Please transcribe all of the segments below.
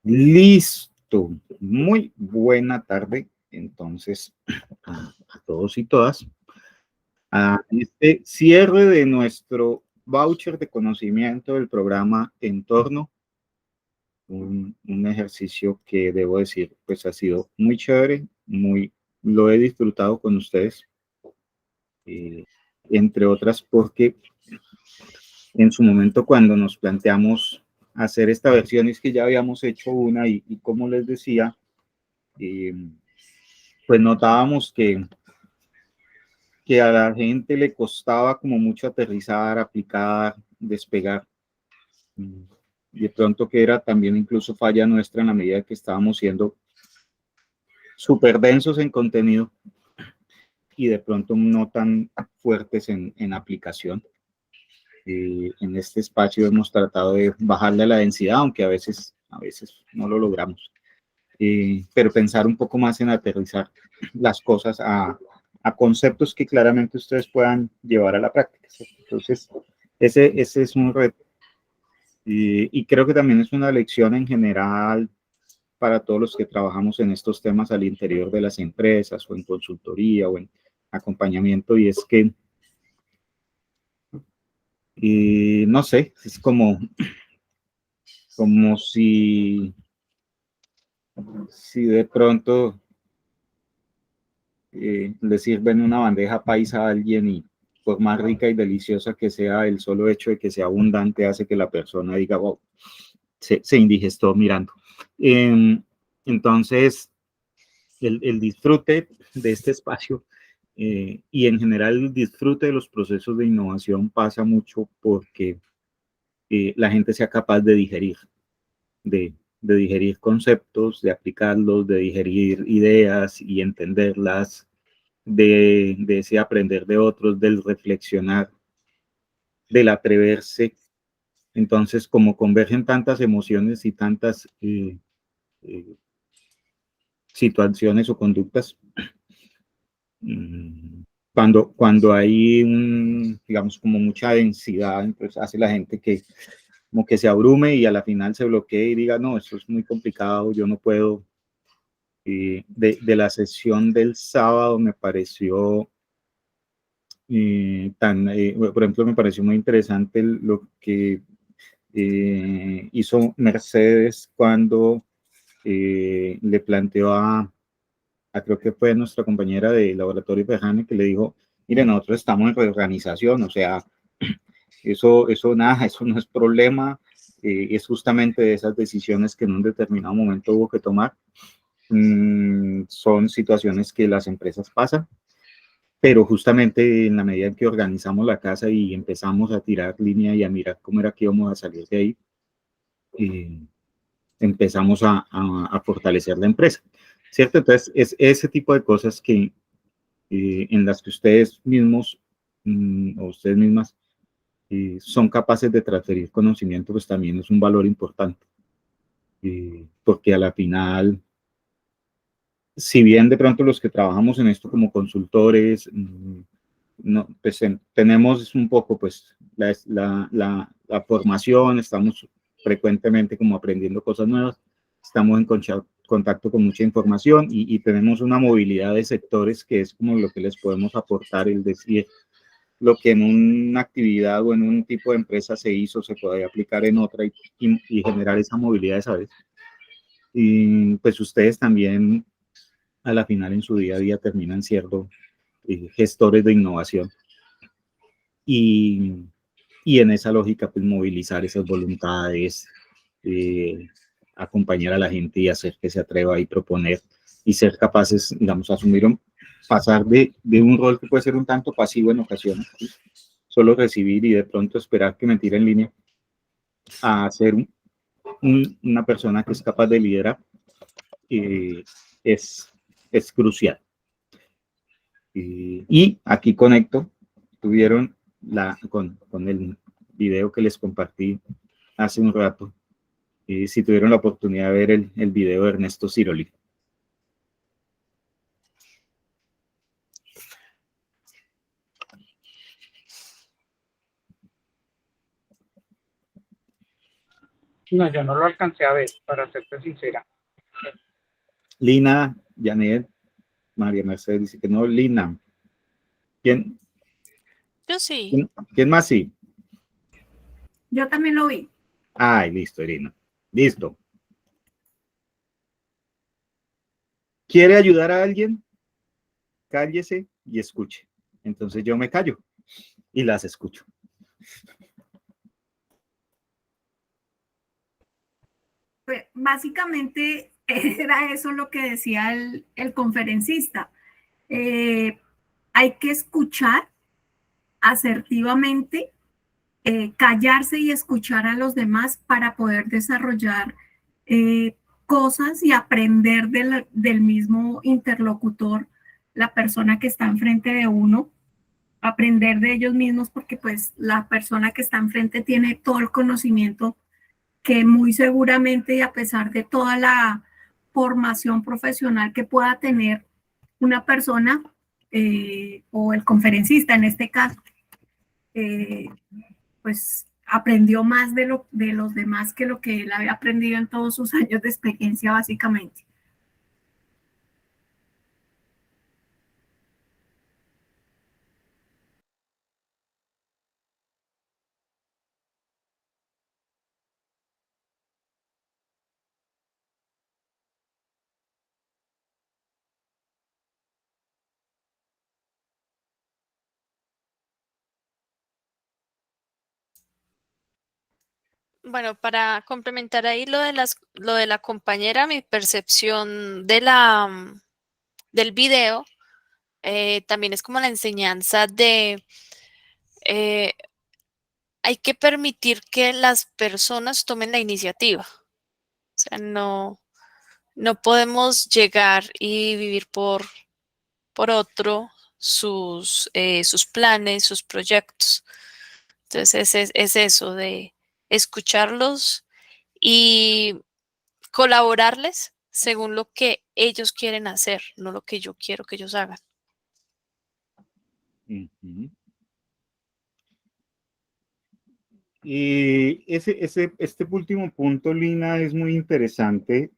Listo. Muy buena tarde, entonces, a todos y todas. A este cierre de nuestro voucher de conocimiento del programa Entorno, un ejercicio que debo decir, pues ha sido muy chévere, lo he disfrutado con ustedes, eh, entre otras porque en su momento cuando nos planteamos hacer esta versión es que ya habíamos hecho una y como les decía, eh, pues notábamos que a la gente le costaba como mucho aterrizar, aplicar, despegar. De pronto que era también incluso falla nuestra en la medida que estábamos siendo súper densos en contenido y de pronto no tan fuertes en aplicación. En este espacio hemos tratado de bajarle la densidad, aunque a veces no lo logramos. Pero pensar un poco más en aterrizar las cosas a conceptos que claramente ustedes puedan llevar a la práctica. Entonces, ese es un reto. Y creo que también es una lección en general para todos los que trabajamos en estos temas al interior de las empresas o en consultoría o en acompañamiento, y es que, no sé, es como si de pronto le sirven una bandeja paisa a alguien y por más rica y deliciosa que sea, el solo hecho de que sea abundante hace que la persona diga, wow, se indigestó mirando. Eh, entonces, el disfrute de este espacio y en general el disfrute de los procesos de innovación pasa mucho porque la gente sea capaz de digerir, de digerir conceptos, de aplicarlos, de digerir ideas y entenderlas, de ese aprender de otros, del reflexionar, del atreverse. Entonces, como convergen tantas emociones y tantas eh, situaciones o conductas, cuando hay digamos, como mucha densidad, entonces hace la gente que como que se abrume y a la final se bloquee y diga, no, esto es muy complicado, yo no puedo. De la sesión del sábado me pareció por ejemplo, me pareció muy interesante lo que hizo Mercedes cuando le planteó creo que fue nuestra compañera de laboratorio Pejane, que le dijo, mire, nosotros estamos en reorganización, o sea, eso nada, eso no es problema, es justamente de esas decisiones que en un determinado momento hubo que tomar. Son situaciones que las empresas pasan, pero justamente en la medida en que organizamos la casa y empezamos a tirar línea y a mirar cómo era que íbamos a salir de ahí, eh, empezamos a fortalecer la empresa, ¿cierto? Entonces, es ese tipo de cosas en las que ustedes mismos o ustedes mismas son capaces de transferir conocimiento, pues también es un valor importante, porque a la final, si bien de pronto los que trabajamos en esto como consultores, no, pues tenemos un poco pues la formación, estamos frecuentemente como aprendiendo cosas nuevas, estamos en contacto con mucha información y tenemos una movilidad de sectores que es como lo que les podemos aportar, el decir lo que en una actividad o en un tipo de empresa se hizo, se puede aplicar en otra y generar esa movilidad de saber. Y pues ustedes también a la final en su día a día terminan siendo gestores de innovación y, y en esa lógica pues movilizar esas voluntades, eh, acompañar a la gente y hacer que se atreva y proponer y ser capaces, digamos, pasar de un rol que puede ser un tanto pasivo en ocasiones, ¿sí? Solo recibir y de pronto esperar que me tire en línea, a ser una persona que es capaz de liderar, eh, es, es crucial. Y aquí conecto, tuvieron con el video que les compartí hace un rato, si tuvieron la oportunidad de ver el video de Ernesto Ciroli. No, yo no lo alcancé a ver, para serte sincera. Lina, Janet, María Mercedes dice que no. Lina. ¿Quién, Yo sí. quién más sí? Yo también lo vi. Ay, listo, Irina. Listo. ¿Quiere ayudar a alguien? Cállese y escuche. Entonces yo me callo y las escucho. Pues, básicamente era eso lo que decía el conferencista. Hay que escuchar asertivamente, callarse y escuchar a los demás para poder desarrollar cosas y aprender del mismo interlocutor, la persona que está enfrente de uno, aprender de ellos mismos porque pues la persona que está enfrente tiene todo el conocimiento que muy seguramente y a pesar de toda la formación profesional que pueda tener una persona o el conferencista en este caso, eh, pues aprendió más de los demás que lo que él había aprendido en todos sus años de experiencia básicamente. Bueno, para complementar ahí lo de la compañera, mi percepción de del video también es como la enseñanza de hay que permitir que las personas tomen la iniciativa. O sea, no podemos llegar y vivir por otro sus planes, sus proyectos. Entonces es eso de escucharlos y colaborarles según lo que ellos quieren hacer, no lo que yo quiero que ellos hagan. Uh-huh. Y este último punto, Lina, es muy interesante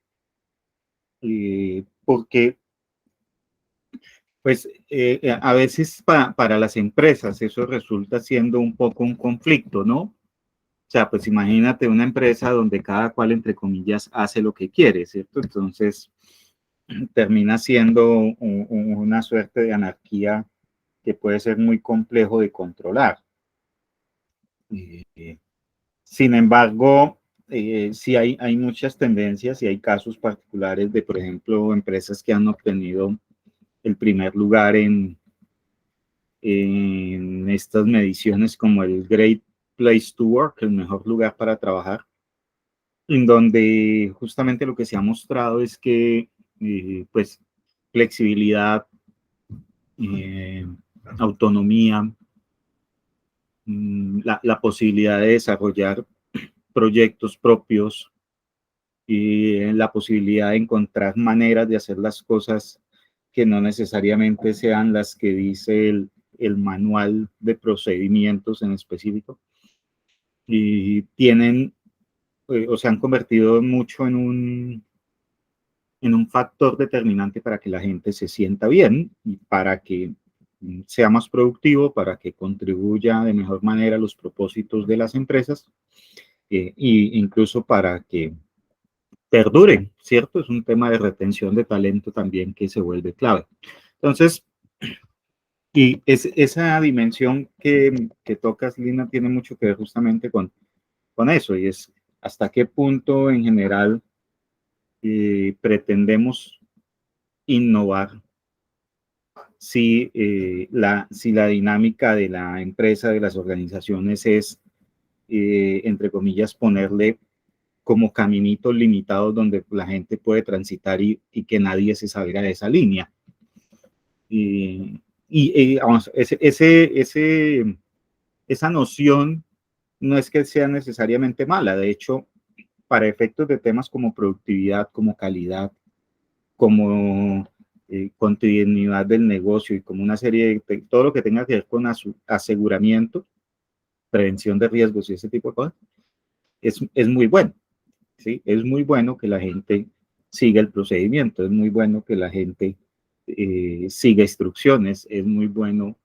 porque pues a veces para las empresas eso resulta siendo un poco un conflicto, ¿no? O sea, pues imagínate una empresa donde cada cual, entre comillas, hace lo que quiere, ¿cierto? Entonces termina siendo una suerte de anarquía que puede ser muy complejo de controlar. Sin embargo, sí hay muchas tendencias y hay casos particulares de, por ejemplo, empresas que han obtenido el primer lugar en estas mediciones como el Great Place to Work, el mejor lugar para trabajar, en donde justamente lo que se ha mostrado es que pues flexibilidad, autonomía, la posibilidad de desarrollar proyectos propios y la posibilidad de encontrar maneras de hacer las cosas que no necesariamente sean las que dice el manual de procedimientos en específico, y tienen o se han convertido mucho en un factor determinante para que la gente se sienta bien y para que sea más productivo, para que contribuya de mejor manera a los propósitos de las empresas e incluso para que perdure, ¿cierto? Es un tema de retención de talento también que se vuelve clave. Entonces, y esa dimensión que tocas, Lina, tiene mucho que ver justamente con eso, y es hasta qué punto en general pretendemos innovar si la dinámica de la empresa, de las organizaciones es, entre comillas, ponerle como caminitos limitados donde la gente puede transitar y que nadie se salga de esa línea. Vamos, esa noción no es que sea necesariamente mala. De hecho, para efectos de temas como productividad, como calidad, como continuidad del negocio y como una serie de todo lo que tenga que ver con aseguramiento, prevención de riesgos y ese tipo de cosas, es muy bueno. ¿sí? Es muy bueno que la gente siga el procedimiento, es muy bueno que la gente siga instrucciones, es muy bueno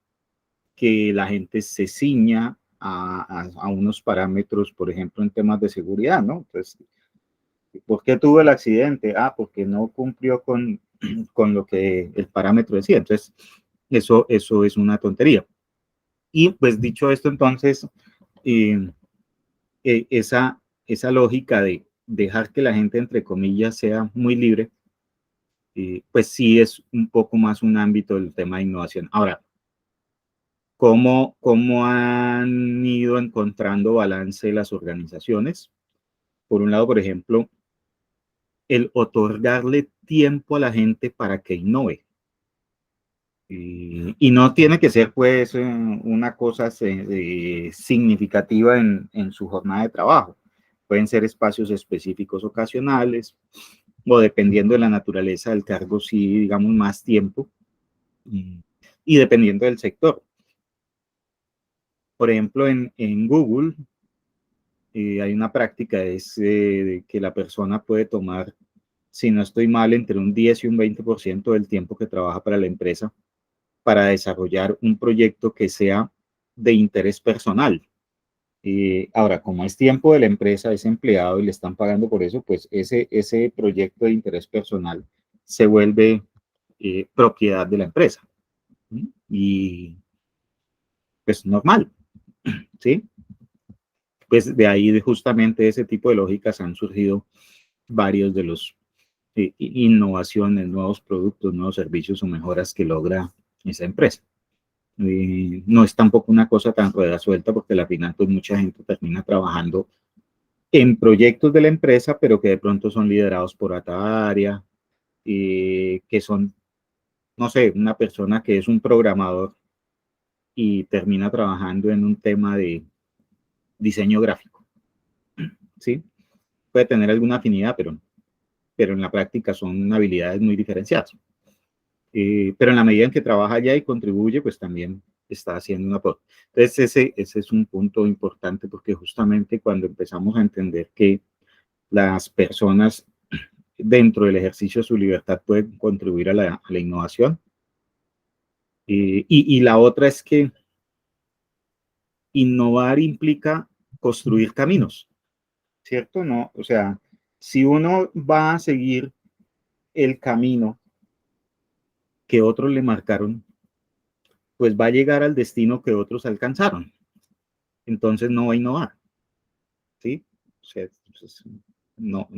que la gente se ciña a unos parámetros, por ejemplo, en temas de seguridad, ¿no? Entonces, ¿por qué tuvo el accidente? Ah, porque no cumplió con lo que el parámetro decía. Entonces, eso es una tontería. Y pues dicho esto, entonces, eh, esa lógica de dejar que la gente, entre comillas, sea muy libre, pues sí es un poco más un ámbito del tema de innovación. Ahora, ¿cómo han ido encontrando balance las organizaciones? Por un lado, por ejemplo, el otorgarle tiempo a la gente para que innove. Y no tiene que ser pues una cosa significativa en su jornada de trabajo. Pueden ser espacios específicos ocasionales o dependiendo de la naturaleza del cargo, sí, digamos, más tiempo y dependiendo del sector. Por ejemplo, en Google hay una práctica, es de que la persona puede tomar, si no estoy mal, entre un 10 y un 20% del tiempo que trabaja para la empresa para desarrollar un proyecto que sea de interés personal. Ahora, como es tiempo de la empresa, es empleado y le están pagando por eso, pues ese proyecto de interés personal se vuelve propiedad de la empresa. ¿Sí? Y pues normal, ¿sí? Pues de ahí justamente ese tipo de lógicas han surgido varios de los innovaciones, nuevos productos, nuevos servicios o mejoras que logra esa empresa. No es tampoco una cosa tan rueda suelta porque al final pues mucha gente termina trabajando en proyectos de la empresa, pero que de pronto son liderados por otra área, que son, no sé, una persona que es un programador y termina trabajando en un tema de diseño gráfico, ¿sí? Puede tener alguna afinidad, pero en la práctica son habilidades muy diferenciadas. Pero en la medida en que trabaja allá y contribuye, pues también está haciendo un aporte. Entonces, ese es un punto importante porque justamente cuando empezamos a entender que las personas dentro del ejercicio de su libertad pueden contribuir a la innovación. Y la otra es que innovar implica construir caminos, ¿cierto? No, o sea, si uno va a seguir el camino que otros le marcaron, pues va a llegar al destino que otros alcanzaron. Entonces no va a innovar, ¿sí? O sea, pues, no,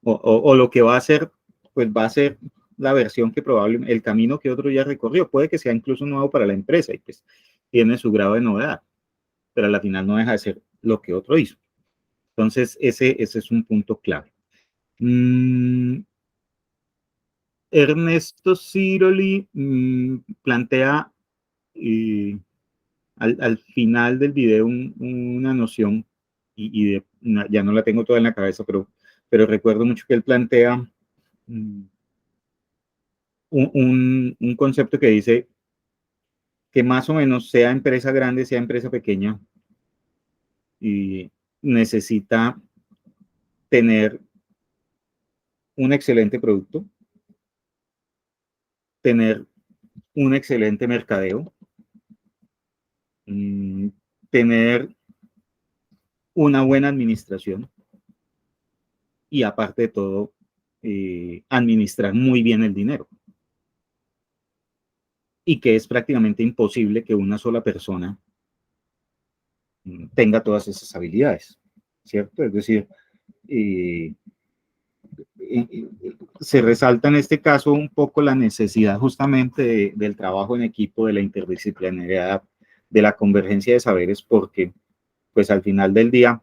o lo que va a hacer, pues va a ser la versión que probablemente, el camino que otro ya recorrió, puede que sea incluso nuevo para la empresa y pues tiene su grado de novedad, pero al final no deja de ser lo que otro hizo. Entonces, ese es un punto clave. Ernesto Siroli plantea al final del video una noción, ya no la tengo toda en la cabeza, pero recuerdo mucho que él plantea un concepto que dice que más o menos sea empresa grande, sea empresa pequeña, y necesita tener un excelente producto, tener un excelente mercadeo, tener una buena administración y aparte de todo, administrar muy bien el dinero. Y que es prácticamente imposible que una sola persona tenga todas esas habilidades, ¿cierto? Es decir, se resalta en este caso un poco la necesidad justamente del trabajo en equipo, de la interdisciplinariedad, de la convergencia de saberes, porque pues al final del día,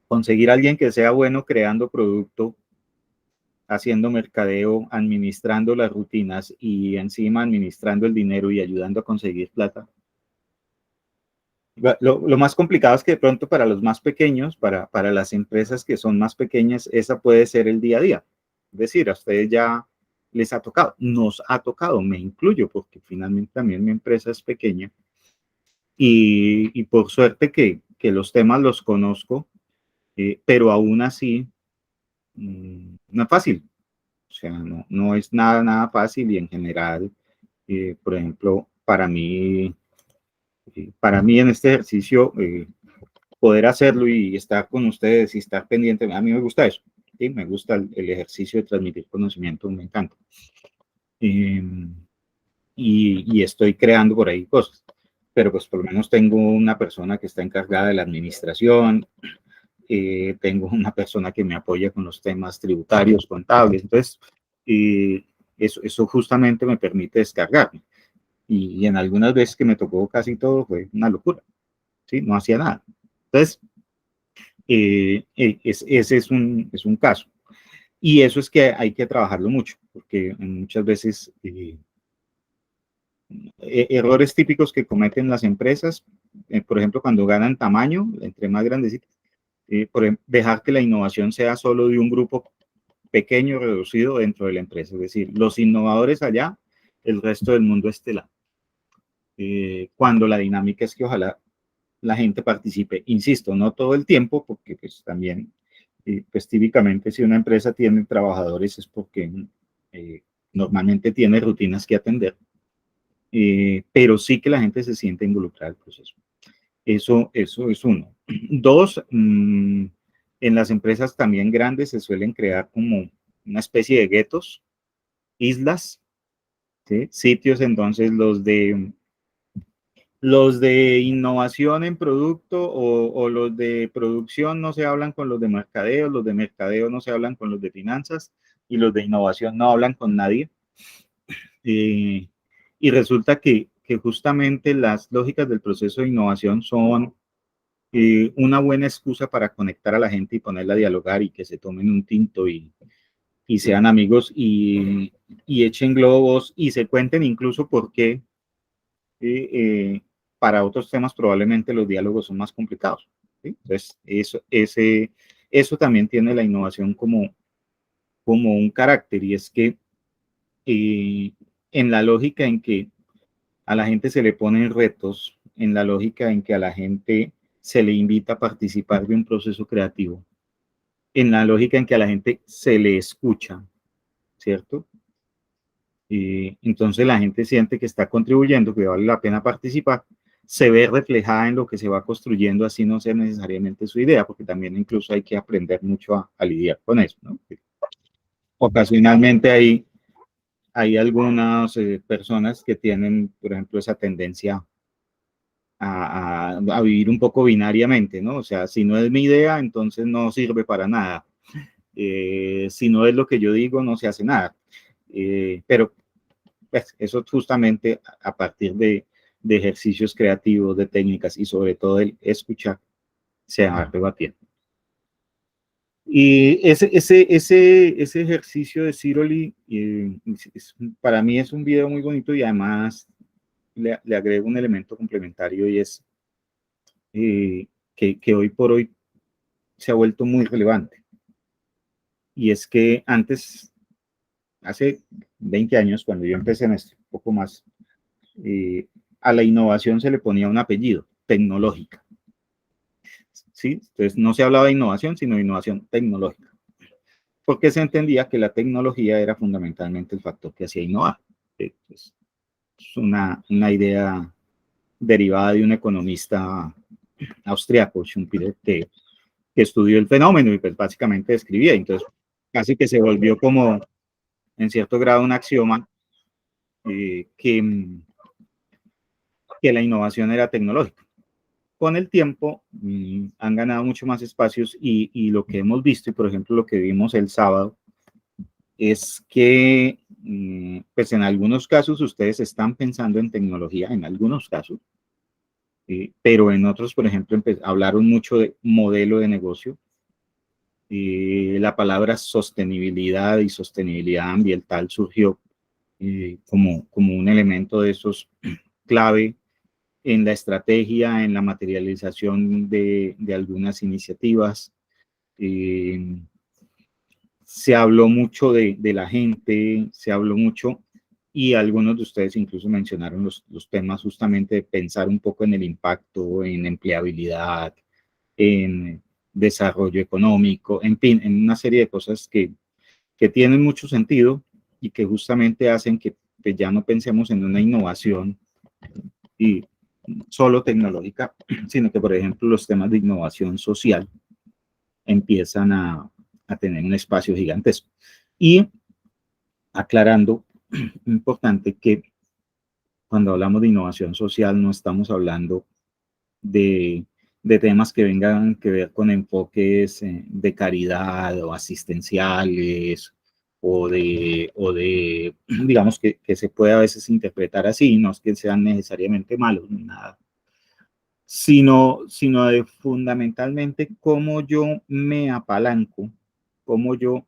conseguir a alguien que sea bueno creando producto, haciendo mercadeo, administrando las rutinas y encima administrando el dinero y ayudando a conseguir plata. Lo más complicado es que de pronto para los más pequeños, para las empresas que son más pequeñas, esa puede ser el día a día. Es decir, a ustedes ya les ha tocado, nos ha tocado, me incluyo, porque finalmente también mi empresa es pequeña. Y por suerte que los temas los conozco pero aún así no es fácil. O sea, no es nada fácil y en general, por ejemplo, para mí en este ejercicio, poder hacerlo y estar con ustedes y estar pendiente, a mí me gusta eso, ¿sí? Me gusta el ejercicio de transmitir conocimiento, me encanta. Y estoy creando por ahí cosas, pero pues por lo menos tengo una persona que está encargada de la administración, tengo una persona que me apoya con los temas tributarios, contables, entonces eso justamente me permite descargarme. Y en algunas veces que me tocó casi todo fue una locura, ¿sí? No hacía nada. Entonces, ese es un caso. Y eso es que hay que trabajarlo mucho, porque muchas veces errores típicos que cometen las empresas, por ejemplo, cuando ganan tamaño, entre más grandes, por ejemplo, dejar que la innovación sea solo de un grupo pequeño, reducido dentro de la empresa. Es decir, los innovadores allá, el resto del mundo estelar. Cuando la dinámica es que ojalá la gente participe, insisto, no todo el tiempo, porque pues también, pues típicamente si una empresa tiene trabajadores es porque normalmente tiene rutinas que atender, pero sí que la gente se siente involucrada en el proceso. Eso es uno. Dos, en las empresas también grandes se suelen crear como una especie de guetos, islas, ¿sí? Sitios, entonces los de innovación en producto o los de producción no se hablan con los de mercadeo no se hablan con los de finanzas y los de innovación no hablan con nadie. Y resulta que justamente las lógicas del proceso de innovación son una buena excusa para conectar a la gente y ponerla a dialogar y que se tomen un tinto y sean amigos y echen globos y se cuenten incluso por qué para otros temas probablemente los diálogos son más complicados, ¿sí? Entonces, eso también tiene la innovación como un carácter, y es que en la lógica en que a la gente se le ponen retos, en la lógica en que a la gente se le invita a participar de un proceso creativo, en la lógica en que a la gente se le escucha, ¿cierto? Entonces la gente siente que está contribuyendo, que vale la pena participar, se ve reflejada en lo que se va construyendo, así no sea necesariamente su idea, porque también incluso hay que aprender mucho a lidiar con eso, ¿no? Ocasionalmente hay algunas personas que tienen, por ejemplo, esa tendencia a vivir un poco binariamente, ¿no? O sea, si no es mi idea, entonces no sirve para nada. Si no es lo que yo digo, no se hace nada. Pero pues, eso justamente a partir de ejercicios creativos, de técnicas y sobre todo el escuchar, se va rebatiendo. Y ese ejercicio de Zero-Li para mí es un video muy bonito y además le agrego un elemento complementario y es que hoy por hoy se ha vuelto muy relevante. Y es que antes, hace 20 años, cuando yo empecé en esto, un poco más, a la innovación se le ponía un apellido, tecnológica. ¿Sí? Entonces no se hablaba de innovación, sino de innovación tecnológica. Porque se entendía que la tecnología era fundamentalmente el factor que hacía innovar. Es una idea derivada de un economista austriaco, Schumpeter, que estudió el fenómeno y pues básicamente describía. Entonces casi que se volvió como, en cierto grado, un axioma que la innovación era tecnológica. Con el tiempo han ganado mucho más espacios y lo que hemos visto, y por ejemplo lo que vimos el sábado, es que pues en algunos casos ustedes están pensando en tecnología, en algunos casos, pero en otros, por ejemplo, hablaron mucho de modelo de negocio. La palabra sostenibilidad y sostenibilidad ambiental surgió como un elemento de esos clave en la estrategia, en la materialización de algunas iniciativas. Se habló mucho de la gente, se habló mucho, y algunos de ustedes incluso mencionaron los temas justamente de pensar un poco en el impacto, en empleabilidad, en desarrollo económico, en fin, en una serie de cosas que tienen mucho sentido y que justamente hacen que pues, ya no pensemos en una innovación y solo tecnológica, sino que, por ejemplo, los temas de innovación social empiezan a tener un espacio gigantesco. Y aclarando, importante que cuando hablamos de innovación social no estamos hablando de temas que vengan que ver con enfoques de caridad o asistenciales digamos, que se puede a veces interpretar así, no es que sean necesariamente malos ni nada, sino de fundamentalmente cómo yo me apalanco, cómo yo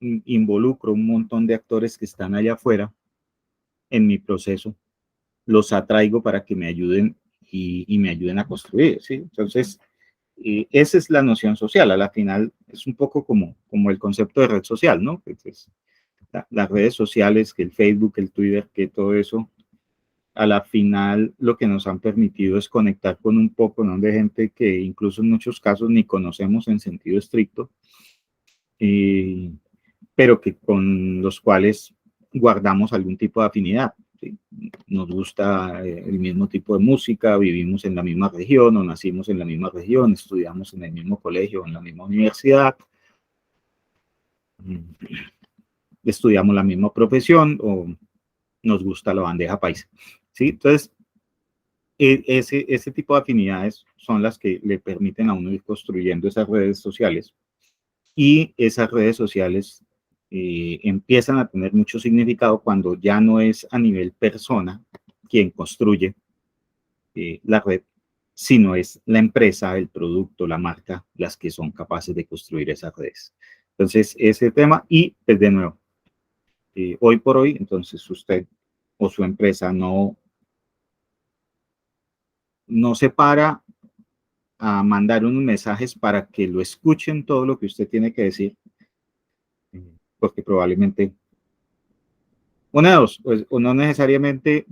involucro un montón de actores que están allá afuera en mi proceso, los atraigo para que me ayuden y me ayuden a construir, ¿sí? Entonces, esa es la noción social. A la final es un poco como el concepto de red social, ¿no? Pues, las redes sociales, que el Facebook, el Twitter, que todo eso, a la final lo que nos han permitido es conectar con un poco, ¿no?, de gente que incluso en muchos casos ni conocemos en sentido estricto, pero que con los cuales guardamos algún tipo de afinidad. ¿Sí? Nos gusta el mismo tipo de música, vivimos en la misma región o nacimos en la misma región, estudiamos en el mismo colegio, en la misma universidad, estudiamos la misma profesión o nos gusta la bandeja paisa. ¿Sí? Entonces, ese tipo de afinidades son las que le permiten a uno ir construyendo esas redes sociales y esas redes sociales empiezan a tener mucho significado cuando ya no es a nivel persona quien construye la red, sino es la empresa, el producto, la marca, las que son capaces de construir esas redes. Entonces, ese tema y, pues, de nuevo, hoy por hoy, entonces usted o su empresa no se para a mandar unos mensajes para que lo escuchen todo lo que usted tiene que decir, porque probablemente, una de dos, pues, o no necesariamente,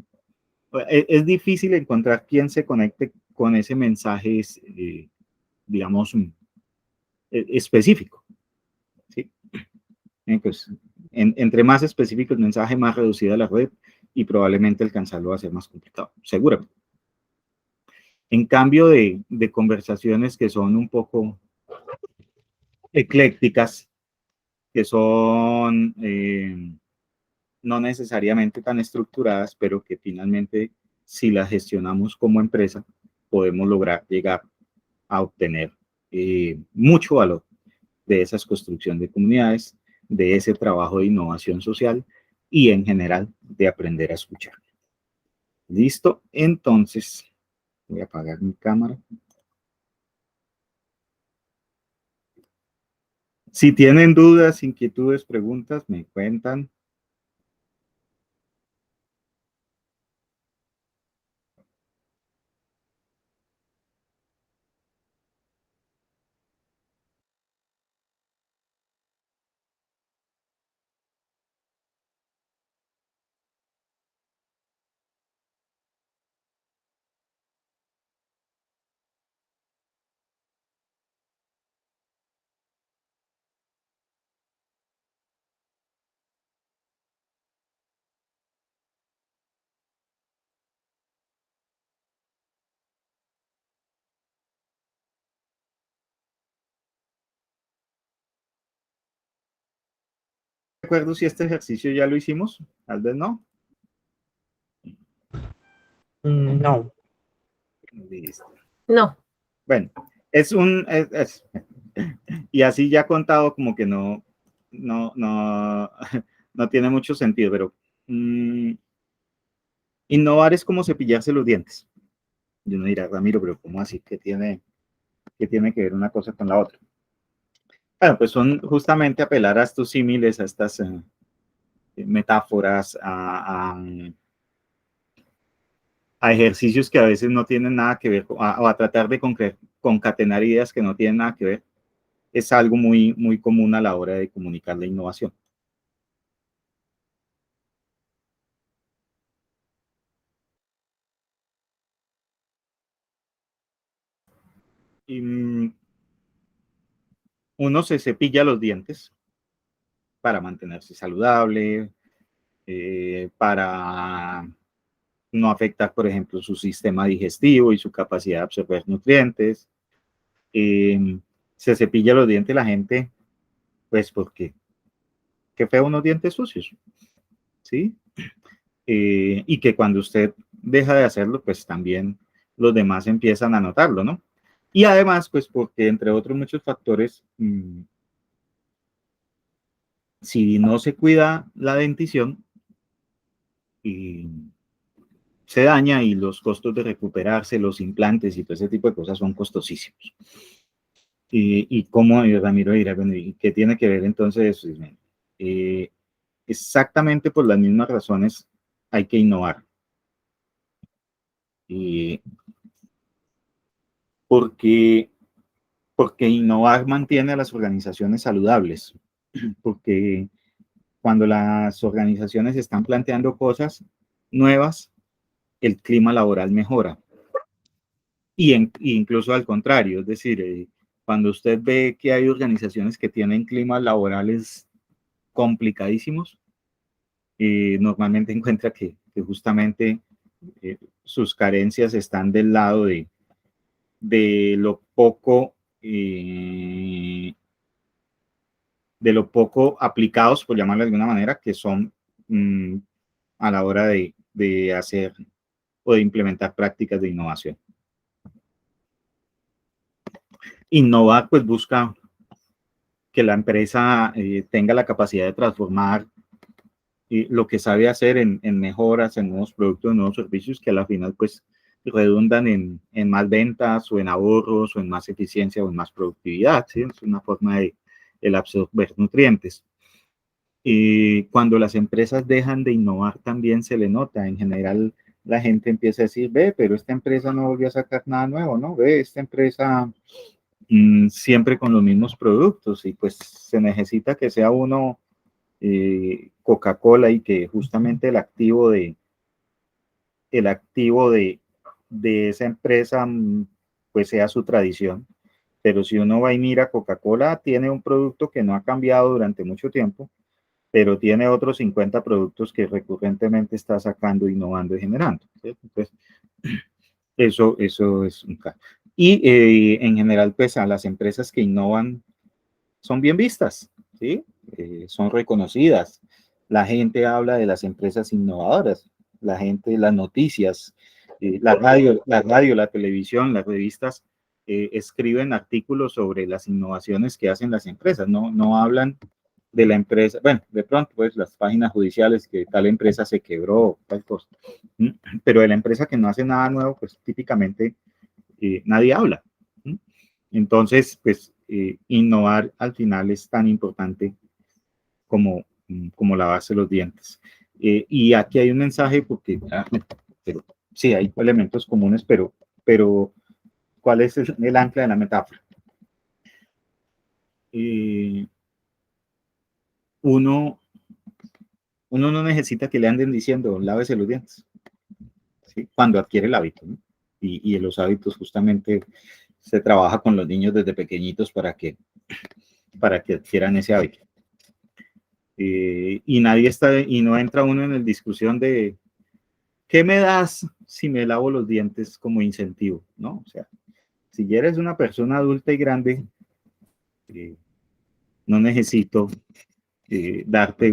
es difícil encontrar quien se conecte con ese mensaje, digamos, específico, ¿sí? Pues, entre más específico el mensaje, más reducida la red y probablemente alcanzarlo va a ser más complicado, seguramente. En cambio de conversaciones que son un poco eclécticas, que son no necesariamente tan estructuradas, pero que finalmente, si las gestionamos como empresa, podemos lograr llegar a obtener mucho valor de esas construcción de comunidades, de ese trabajo de innovación social y en general de aprender a escuchar. ¿Listo? Entonces, voy a apagar mi cámara. Si tienen dudas, inquietudes, preguntas, me cuentan. No recuerdo si este ejercicio ya lo hicimos, tal vez no. No. Listo. No. Bueno, y así ya contado como que no, no tiene mucho sentido, pero innovar es como cepillarse los dientes. Y uno dirá, Ramiro, pero ¿cómo así? ¿Qué tiene que ver una cosa con la otra? Bueno, pues son justamente apelar a estos símiles, a estas metáforas, a ejercicios que a veces no tienen nada que ver, o a tratar de concatenar ideas que no tienen nada que ver. Es algo muy, muy común a la hora de comunicar la innovación. Y, uno se cepilla los dientes para mantenerse saludable, para no afectar, por ejemplo, su sistema digestivo y su capacidad de absorber nutrientes. Se cepilla los dientes la gente, pues porque qué feo unos dientes sucios, ¿sí? Y que cuando usted deja de hacerlo, pues también los demás empiezan a notarlo, ¿no? Y además, pues porque entre otros muchos factores, si no se cuida la dentición, se daña y los costos de recuperarse, los implantes y todo ese tipo de cosas son costosísimos. Y cómo, Ramiro dirá, bueno, ¿y qué tiene que ver entonces? Exactamente por las mismas razones hay que innovar. Porque innovar mantiene a las organizaciones saludables, porque cuando las organizaciones están planteando cosas nuevas, el clima laboral mejora. Incluso al contrario, es decir, cuando usted ve que hay organizaciones que tienen climas laborales complicadísimos, normalmente encuentra que justamente sus carencias están del lado de lo poco aplicados, por llamarlo de alguna manera, que son a la hora de hacer o de implementar prácticas de innovación. Innovar, pues busca que la empresa tenga la capacidad de transformar lo que sabe hacer en mejoras, en nuevos productos, en nuevos servicios, que a la final, pues, redundan en más ventas o en ahorros o en más eficiencia o en más productividad, ¿sí? Es una forma de el absorber nutrientes. Y cuando las empresas dejan de innovar también se le nota. En general la gente empieza a decir, ve, pero esta empresa no volvió a sacar nada nuevo, ¿no? Ve, esta empresa siempre con los mismos productos y pues se necesita que sea uno Coca-Cola y que justamente el activo de esa empresa pues sea su tradición. Pero si uno va y mira, Coca-Cola tiene un producto que no ha cambiado durante mucho tiempo, pero tiene otros 50 productos que recurrentemente está sacando, innovando y generando, ¿sí? Entonces, eso es un caso. Y en general, pues a las empresas que innovan son bien vistas, ¿sí? Son reconocidas. La gente habla de las empresas innovadoras, la gente, las noticias, la radio, la televisión, las revistas escriben artículos sobre las innovaciones que hacen las empresas, no hablan de la empresa, bueno, de pronto pues las páginas judiciales que tal empresa se quebró, tal cosa, pero de la empresa que no hace nada nuevo, pues típicamente nadie habla. Entonces, pues innovar al final es tan importante como lavarse los dientes. Y aquí hay un mensaje porque, pero, sí, hay elementos comunes, pero ¿cuál es el ancla de la metáfora? Uno no necesita que le anden diciendo, lávese los dientes, ¿sí? Cuando adquiere el hábito, ¿no? Y en los hábitos justamente se trabaja con los niños desde pequeñitos para que adquieran ese hábito. Y no entra uno en la discusión de ¿qué me das si me lavo los dientes como incentivo? ¿No? O sea, si ya eres una persona adulta y grande, no necesito darte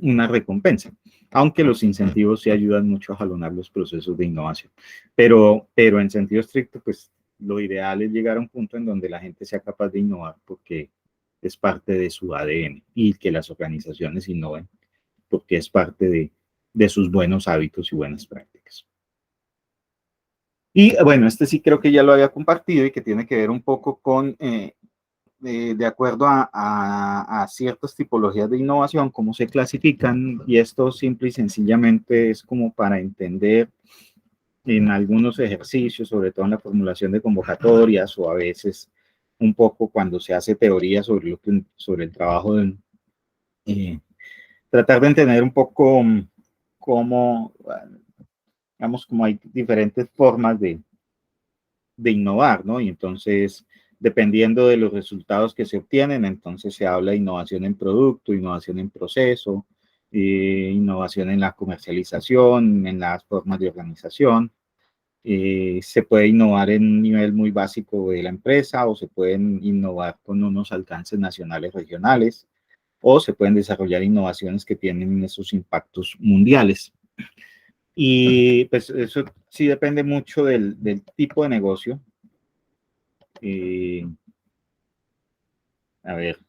una recompensa, aunque los incentivos sí ayudan mucho a jalonar los procesos de innovación. Pero en sentido estricto, pues lo ideal es llegar a un punto en donde la gente sea capaz de innovar porque es parte de su ADN y que las organizaciones innoven porque es parte de sus buenos hábitos y buenas prácticas. Y bueno, este sí creo que ya lo había compartido y que tiene que ver un poco con, de acuerdo a ciertas tipologías de innovación, cómo se clasifican, y esto simple y sencillamente es como para entender en algunos ejercicios, sobre todo en la formulación de convocatorias o a veces un poco cuando se hace teoría sobre el trabajo tratar de entender un poco cómo, digamos, como hay diferentes formas de innovar, ¿no? Y entonces dependiendo de los resultados que se obtienen, entonces se habla de innovación en producto, innovación en proceso, innovación en la comercialización, en las formas de organización. Se puede innovar en un nivel muy básico de la empresa o se pueden innovar con unos alcances nacionales, regionales, o se pueden desarrollar innovaciones que tienen esos impactos mundiales. Y pues eso sí depende mucho del tipo de negocio. A ver.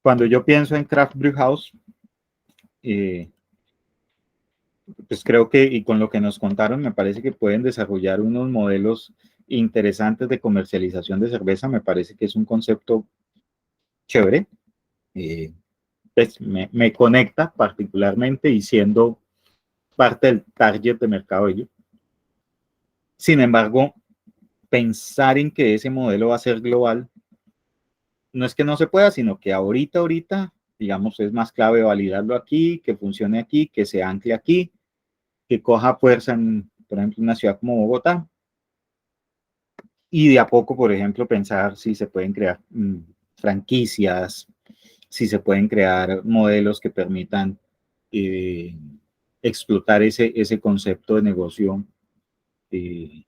Cuando yo pienso en Craft Brew House, pues creo que, y con lo que nos contaron, me parece que pueden desarrollar unos modelos interesantes de comercialización de cerveza. Me parece que es un concepto chévere. Pues me conecta particularmente y siendo parte del target de mercado ello. Sin embargo, pensar en que ese modelo va a ser global, no es que no se pueda, sino que ahorita, digamos, es más clave validarlo aquí, que funcione aquí, que se ancle aquí, que coja fuerza en, por ejemplo, una ciudad como Bogotá. Y de a poco, por ejemplo, pensar si se pueden crear franquicias, si se pueden crear modelos que permitan explotar ese concepto de negocio y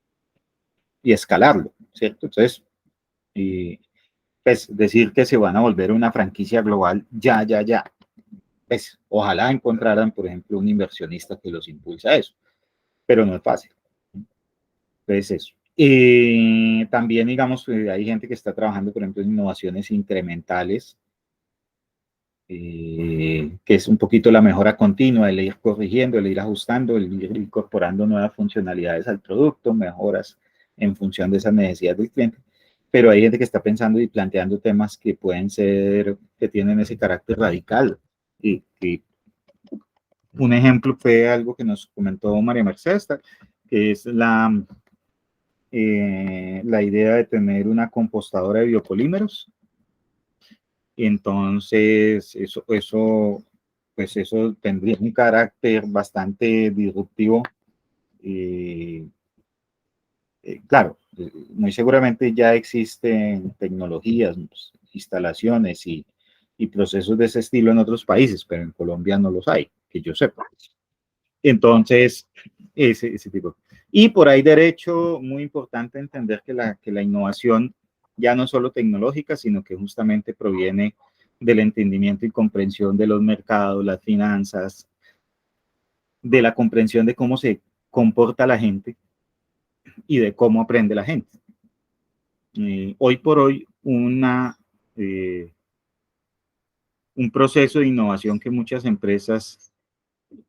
escalarlo, ¿cierto? Entonces, pues decir que se van a volver una franquicia global, ya. Pues ojalá encontraran, por ejemplo, un inversionista que los impulse a eso, pero no es fácil. Entonces, eso. También, digamos, hay gente que está trabajando, por ejemplo, en innovaciones incrementales, que es un poquito la mejora continua, el ir corrigiendo, el ir ajustando, el ir incorporando nuevas funcionalidades al producto, mejoras en función de esas necesidades del cliente. Pero hay gente que está pensando y planteando temas que pueden ser, que tienen ese carácter radical. Y un ejemplo fue algo que nos comentó María Mercedes, que es la idea de tener una compostadora de biopolímeros. Entonces, pues eso tendría un carácter bastante disruptivo. Claro, muy seguramente ya existen tecnologías, instalaciones y procesos de ese estilo en otros países, pero en Colombia no los hay, que yo sepa. Entonces, ese tipo. Y por ahí derecho, muy importante entender que la innovación ya no es solo tecnológica, sino que justamente proviene del entendimiento y comprensión de los mercados, las finanzas, de la comprensión de cómo se comporta la gente y de cómo aprende la gente. Hoy por hoy, un proceso de innovación que muchas empresas,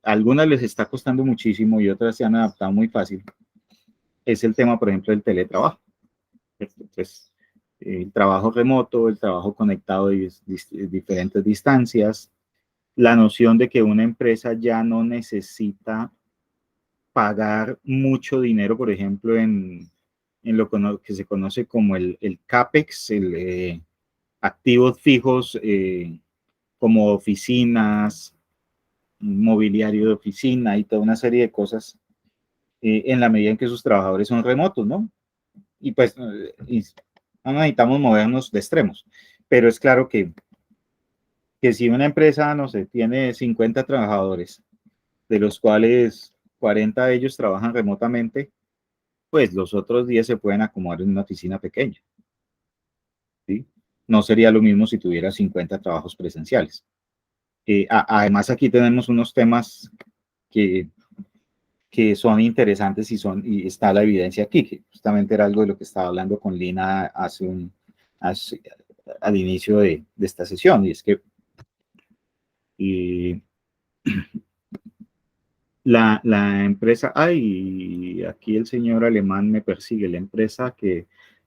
algunas les está costando muchísimo y otras se han adaptado muy fácil, es el tema, por ejemplo, del teletrabajo. Entonces, el trabajo remoto, el trabajo conectado de diferentes distancias, la noción de que una empresa ya no necesita pagar mucho dinero, por ejemplo, en lo que se conoce como el CAPEX, activos fijos como oficinas, mobiliario de oficina y toda una serie de cosas, en la medida en que sus trabajadores son remotos, ¿no? Y pues no necesitamos movernos de extremos, pero es claro que si una empresa, no sé, tiene 50 trabajadores, de los cuales 40 de ellos trabajan remotamente, pues los otros 10 se pueden acomodar en una oficina pequeña, ¿sí? No sería lo mismo si tuviera 50 trabajos presenciales. Además, aquí tenemos unos temas que son interesantes y está la evidencia aquí, que justamente era algo de lo que estaba hablando con Lina al inicio de esta sesión, y es que la empresa, aquí el señor alemán me persigue, la empresa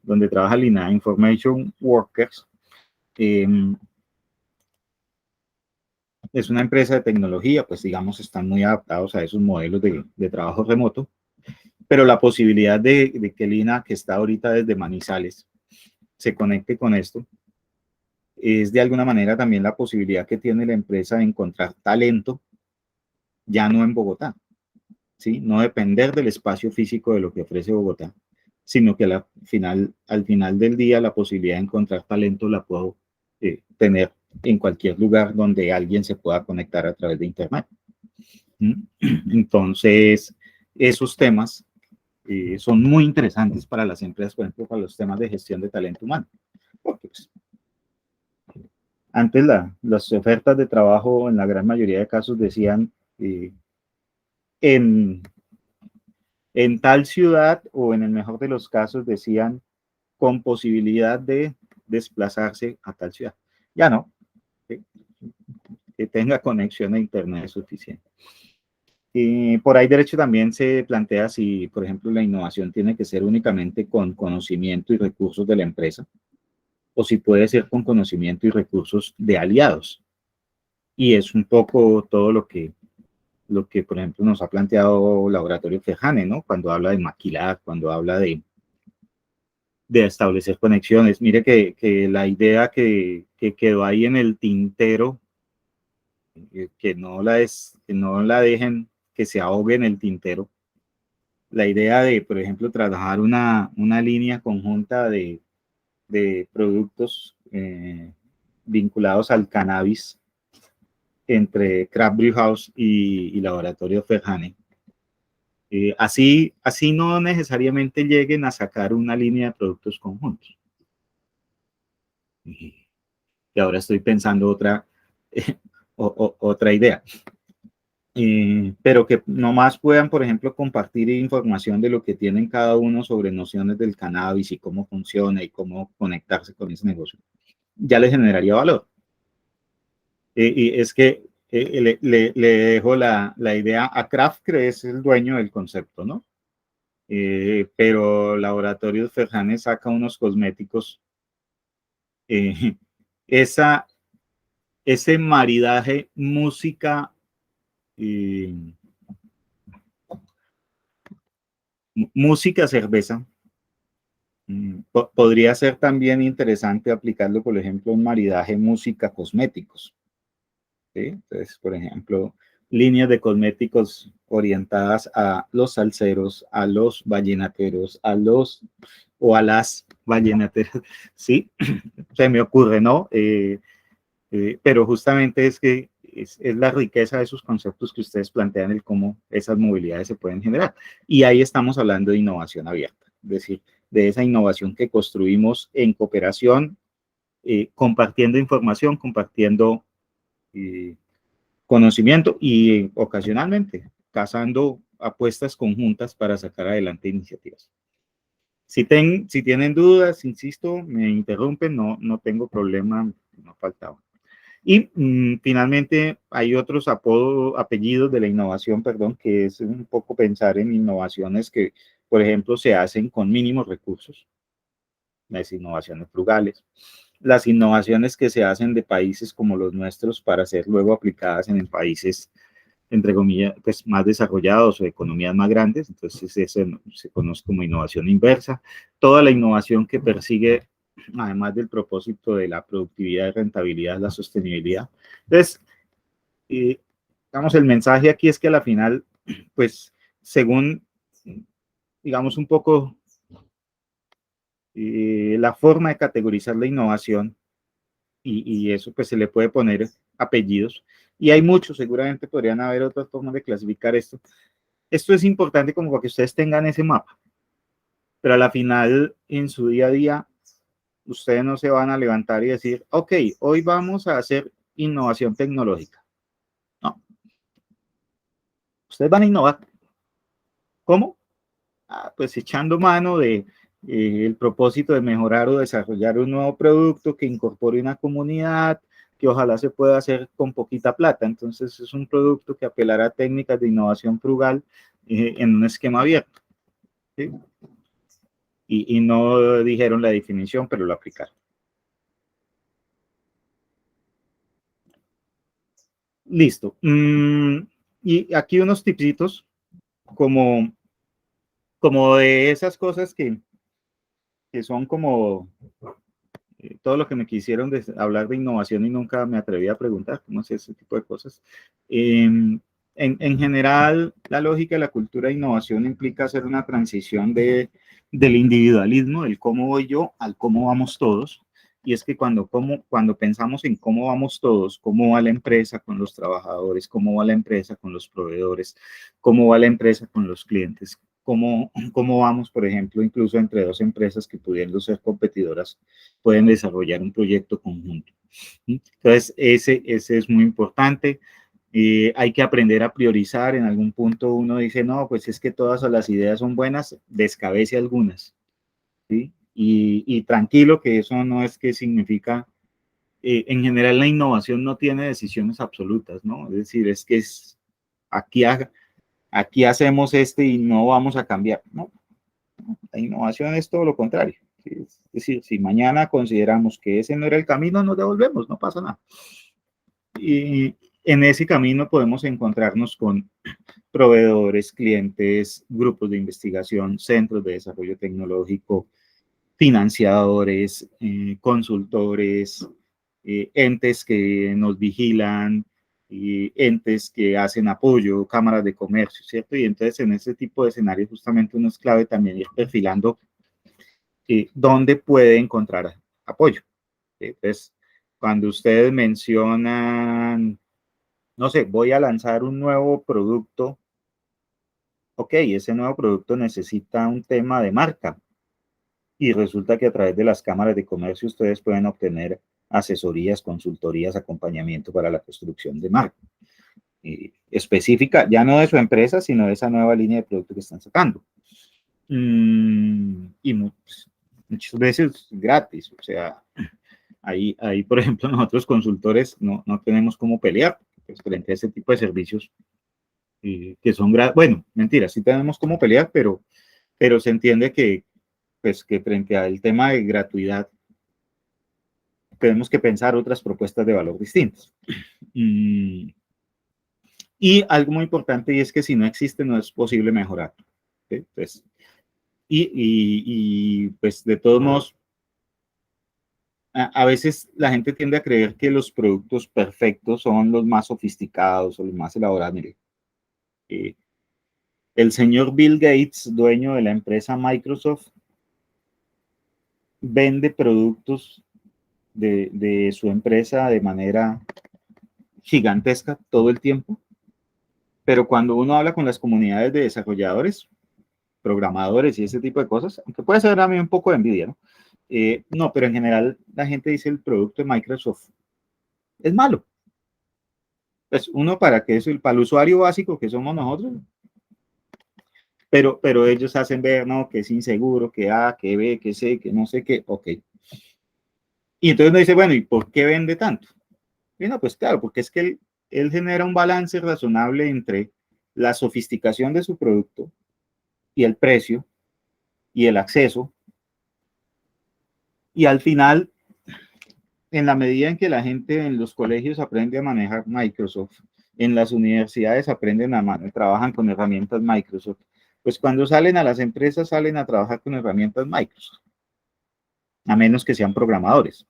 donde trabaja Lina, Information Workers, es una empresa de tecnología, pues digamos, están muy adaptados a esos modelos de trabajo remoto, pero la posibilidad de que Lina, que está ahorita desde Manizales, se conecte con esto, es de alguna manera también la posibilidad que tiene la empresa de encontrar talento, ya no en Bogotá, ¿sí? No depender del espacio físico de lo que ofrece Bogotá, sino que al final del día la posibilidad de encontrar talento la puedo tener en cualquier lugar donde alguien se pueda conectar a través de Internet. Entonces, esos temas son muy interesantes para las empresas, por ejemplo, para los temas de gestión de talento humano. Porque, pues, antes las ofertas de trabajo en la gran mayoría de casos decían en tal ciudad, o en el mejor de los casos decían con posibilidad de desplazarse a tal ciudad. Ya no, que tenga conexión a internet es suficiente. Por ahí derecho también se plantea si, por ejemplo, la innovación tiene que ser únicamente con conocimiento y recursos de la empresa, o si puede ser con conocimiento y recursos de aliados. Y es un poco todo lo que, por ejemplo, nos ha planteado Laboratorio Ferjane, ¿no? Cuando habla de maquilar, cuando habla de establecer conexiones. Mire que la idea que quedó ahí en el tintero, que no la dejen que se ahogue en el tintero, la idea de, por ejemplo, trabajar una línea conjunta de productos vinculados al cannabis entre Craft Brew House y Laboratorio Ferjane. Así no necesariamente lleguen a sacar una línea de productos conjuntos. Y ahora estoy pensando otra idea. Pero que nomás puedan, por ejemplo, compartir información de lo que tienen cada uno sobre nociones del cannabis y cómo funciona y cómo conectarse con ese negocio. Ya le generaría valor. Y es que le dejo la idea a Kraft, que es el dueño del concepto, ¿no? Pero Laboratorios Ferjane saca unos cosméticos. Ese maridaje música cerveza podría ser también interesante aplicarlo, por ejemplo, en maridaje música cosméticos, ¿sí? Entonces, por ejemplo, líneas de cosméticos orientadas a los salseros, a los vallenateros, o a las vallenateras, ¿sí? Se me ocurre, ¿no? Pero justamente es que es la riqueza de esos conceptos que ustedes plantean, el cómo esas movilidades se pueden generar. Y ahí estamos hablando de innovación abierta, es decir, de esa innovación que construimos en cooperación, compartiendo información, compartiendo conocimiento y ocasionalmente cazando apuestas conjuntas para sacar adelante iniciativas. Si tienen dudas, insisto, me interrumpen, no tengo problema, no faltaba. Y finalmente hay otros apellidos de la innovación, perdón, que es un poco pensar en innovaciones que, por ejemplo, se hacen con mínimos recursos, las innovaciones frugales, las innovaciones que se hacen de países como los nuestros para ser luego aplicadas en países, entre comillas, pues más desarrollados o economías más grandes. Entonces eso se conoce como innovación inversa. Toda la innovación que persigue, además del propósito de la productividad y rentabilidad, la sostenibilidad. Entonces, digamos, el mensaje aquí es que a la final, pues, según, digamos, un poco la forma de categorizar la innovación, y eso pues se le puede poner apellidos, y hay muchos, seguramente podrían haber otras formas de clasificar esto. Esto es importante como para que ustedes tengan ese mapa, pero a la final, en su día a día, ustedes no se van a levantar y decir, ok, hoy vamos a hacer innovación tecnológica. No. Ustedes van a innovar. ¿Cómo? Pues echando mano de el propósito de mejorar o desarrollar un nuevo producto que incorpore una comunidad, que ojalá se pueda hacer con poquita plata. Entonces es un producto que apelará a técnicas de innovación frugal en un esquema abierto. ¿Sí? Y no dijeron la definición, pero lo aplicaron. Listo. Y aquí unos tipsitos como de esas cosas que son como todo lo que me quisieron hablar de innovación y nunca me atreví a preguntar, no sé, ese tipo de cosas. en general, la lógica de la cultura de innovación implica hacer una transición del individualismo, del cómo voy yo, al cómo vamos todos. Y es que cuando pensamos en cómo vamos todos, cómo va la empresa con los trabajadores, cómo va la empresa con los proveedores, cómo va la empresa con los clientes, cómo vamos, por ejemplo, incluso entre dos empresas que pudiendo ser competidoras, pueden desarrollar un proyecto conjunto. Entonces, ese es muy importante. Hay que aprender a priorizar. En algún punto uno dice, no, pues es que todas las ideas son buenas, descabece algunas, ¿sí? Y tranquilo que eso no es que significa, en general la innovación no tiene decisiones absolutas, ¿no? Es decir, es que aquí, aquí hacemos y no vamos a cambiar, ¿no? La innovación es todo lo contrario. ¿Sí? Es decir, si mañana consideramos que ese no era el camino, nos devolvemos, no pasa nada. Y en ese camino podemos encontrarnos con proveedores, clientes, grupos de investigación, centros de desarrollo tecnológico, financiadores, consultores, entes que nos vigilan, entes que hacen apoyo, cámaras de comercio, ¿cierto? Y entonces en ese tipo de escenarios justamente uno es clave también ir perfilando dónde puede encontrar apoyo. Entonces, cuando ustedes mencionan, no sé, voy a lanzar un nuevo producto, ok, ese nuevo producto necesita un tema de marca y resulta que a través de las cámaras de comercio ustedes pueden obtener asesorías, consultorías, acompañamiento para la construcción de marca específica, ya no de su empresa, sino de esa nueva línea de producto que están sacando. Y muchas veces gratis, o sea, ahí por ejemplo, nosotros consultores no tenemos cómo pelear pues, frente a ese tipo de servicios que son gratis. Bueno, mentira, sí tenemos cómo pelear, pero se entiende que, pues, que frente al tema de gratuidad tenemos que pensar otras propuestas de valor distintas. Y algo muy importante y es que si no existe, no es posible mejorar. ¿Sí? Pues, pues de todos modos, a veces la gente tiende a creer que los productos perfectos son los más sofisticados o los más elaborados. Mire, el señor Bill Gates, dueño de la empresa Microsoft, vende productos de su empresa de manera gigantesca todo el tiempo, pero cuando uno habla con las comunidades de desarrolladores, programadores y ese tipo de cosas, aunque puede ser a mí un poco de envidia, ¿no? No, pero en general la gente dice el producto de Microsoft es malo. Pues uno para que eso, para el usuario básico que somos nosotros, pero ellos hacen ver, ¿no? Que es inseguro, que A, que B, que C, que no sé qué, ok. Y entonces uno dice, bueno, ¿y por qué vende tanto? Y no, pues claro, porque es que él genera un balance razonable entre la sofisticación de su producto y el precio y el acceso. Y al final, en la medida en que la gente en los colegios aprende a manejar Microsoft, en las universidades aprenden trabajan con herramientas Microsoft, pues cuando salen a las empresas salen a trabajar con herramientas Microsoft, a menos que sean programadores.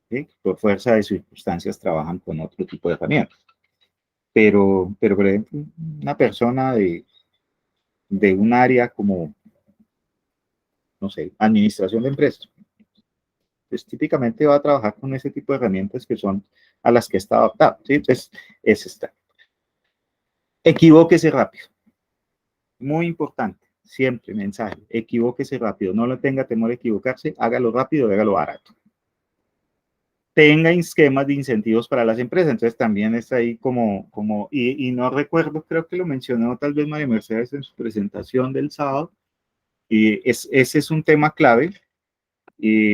¿Sí? Por fuerza de circunstancias trabajan con otro tipo de herramientas. Pero por ejemplo, una persona de un área como, no sé, administración de empresas, pues típicamente va a trabajar con ese tipo de herramientas que son a las que está adaptado, ¿sí? Entonces, es esta. Equivóquese rápido. Muy importante, siempre mensaje, equivóquese rápido, no le tenga temor a equivocarse, hágalo rápido, hágalo barato. Tenga esquemas de incentivos para las empresas, entonces también está ahí y no recuerdo, creo que lo mencionó tal vez María Mercedes en su presentación del sábado, y ese es un tema clave.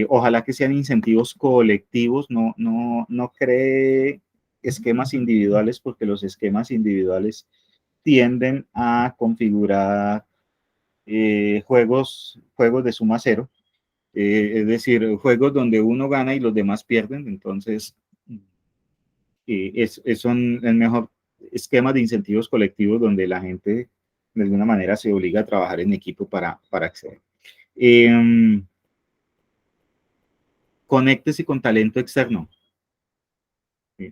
Ojalá que sean incentivos colectivos, no cree esquemas individuales, porque los esquemas individuales tienden a configurar juegos de suma cero, es decir, juegos donde uno gana y los demás pierden, entonces son el mejor esquema de incentivos colectivos donde la gente de alguna manera se obliga a trabajar en equipo para acceder. Conéctese con talento externo.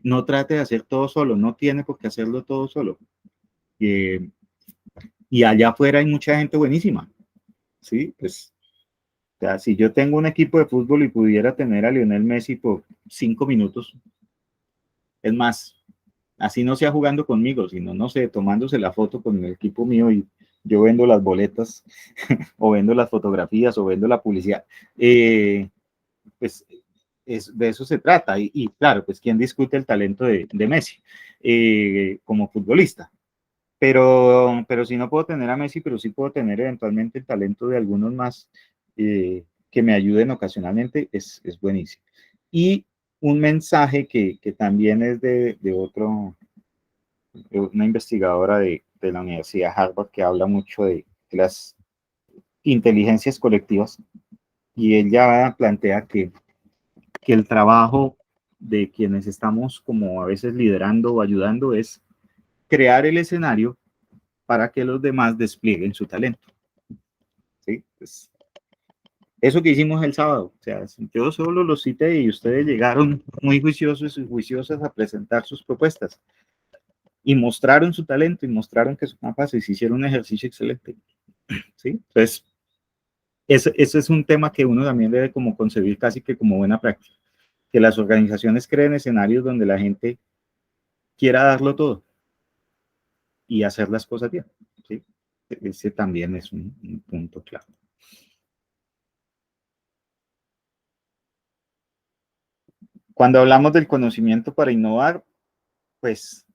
No trate de hacer todo solo, no tiene por qué hacerlo todo solo. Y allá afuera hay mucha gente buenísima, ¿sí? Pues, o sea, si yo tengo un equipo de fútbol y pudiera tener a Lionel Messi por 5 minutos, es más, así no sea jugando conmigo, sino, no sé, tomándose la foto con el equipo mío y yo vendo las boletas o vendo las fotografías o vendo la publicidad, pues de eso se trata. Y claro, pues quién discute el talento de Messi como futbolista. Pero si no puedo tener a Messi, pero sí puedo tener eventualmente el talento de algunos más que me ayuden ocasionalmente, es buenísimo. Y un mensaje que también es de una investigadora de la Universidad de Harvard que habla mucho de las inteligencias colectivas, y ella plantea que el trabajo de quienes estamos como a veces liderando o ayudando es crear el escenario para que los demás desplieguen su talento. ¿Sí? Pues eso que hicimos el sábado, o sea, yo solo los cité y ustedes llegaron muy juiciosos y juiciosas a presentar sus propuestas y mostraron su talento y mostraron que son capaces, hicieron un ejercicio excelente. ¿Sí? Entonces, ese es un tema que uno también debe como concebir casi que como buena práctica, que las organizaciones creen escenarios donde la gente quiera darlo todo y hacer las cosas bien. ¿Sí? Ese también es un punto clave. Cuando hablamos del conocimiento para innovar, pues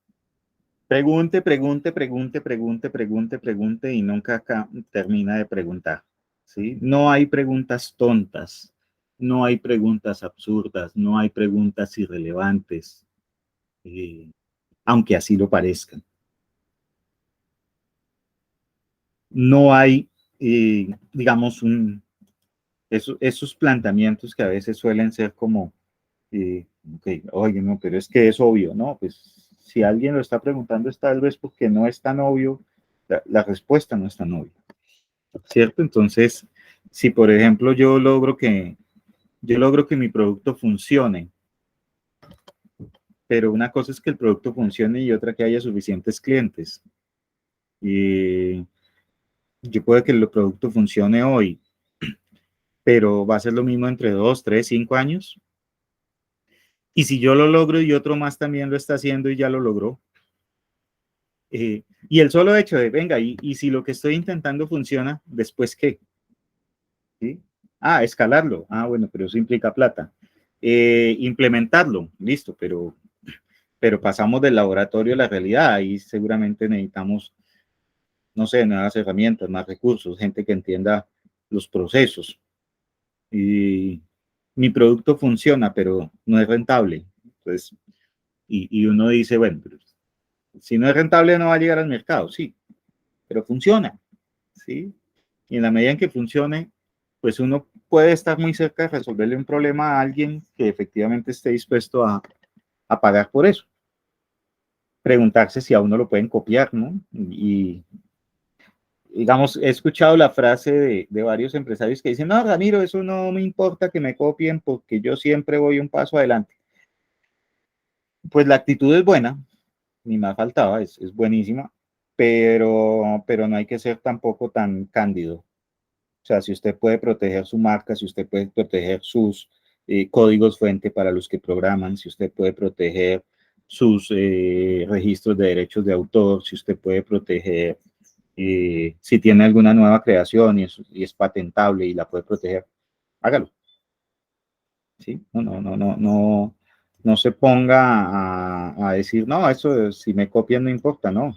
pregunte, pregunte, pregunte, pregunte, pregunte, pregunte y nunca termina de preguntar. ¿Sí? No hay preguntas tontas, no hay preguntas absurdas, no hay preguntas irrelevantes, aunque así lo parezcan. No hay, digamos, esos planteamientos que a veces suelen ser como, okay, oye, no, pero es que es obvio, ¿no? Pues si alguien lo está preguntando es tal vez porque no es tan obvio, la respuesta no es tan obvia, ¿cierto? Entonces, si por ejemplo yo logro que mi producto funcione, pero una cosa es que el producto funcione y otra que haya suficientes clientes. Y yo puedo que el producto funcione hoy, pero va a ser lo mismo entre 2, 3, 5 años. Y si yo lo logro y otro más también lo está haciendo y ya lo logró. Y el solo hecho de, venga, y si lo que estoy intentando funciona, ¿después qué? ¿Sí? Ah, escalarlo. Ah, bueno, pero eso implica plata. Implementarlo, listo, pero pasamos del laboratorio a la realidad. Ahí seguramente necesitamos, no sé, nuevas herramientas, más recursos, gente que entienda los procesos. Y mi producto funciona, pero no es rentable. Entonces, y uno dice, bueno, pero si no es rentable no va a llegar al mercado, sí, pero funciona, ¿sí? Y en la medida en que funcione, pues uno puede estar muy cerca de resolverle un problema a alguien que efectivamente esté dispuesto a pagar por eso. Preguntarse si a uno lo pueden copiar, ¿no? Y digamos, he escuchado la frase de varios empresarios que dicen, no, Ramiro, eso no me importa que me copien porque yo siempre voy un paso adelante. Pues la actitud es buena, ni más faltaba, es buenísima, pero no hay que ser tampoco tan cándido. O sea, si usted puede proteger su marca, si usted puede proteger sus códigos fuente para los que programan, si usted puede proteger sus registros de derechos de autor, si usted puede proteger, si tiene alguna nueva creación y es patentable y la puede proteger, hágalo. ¿Sí? No se ponga a decir, no, eso si me copian no importa, no.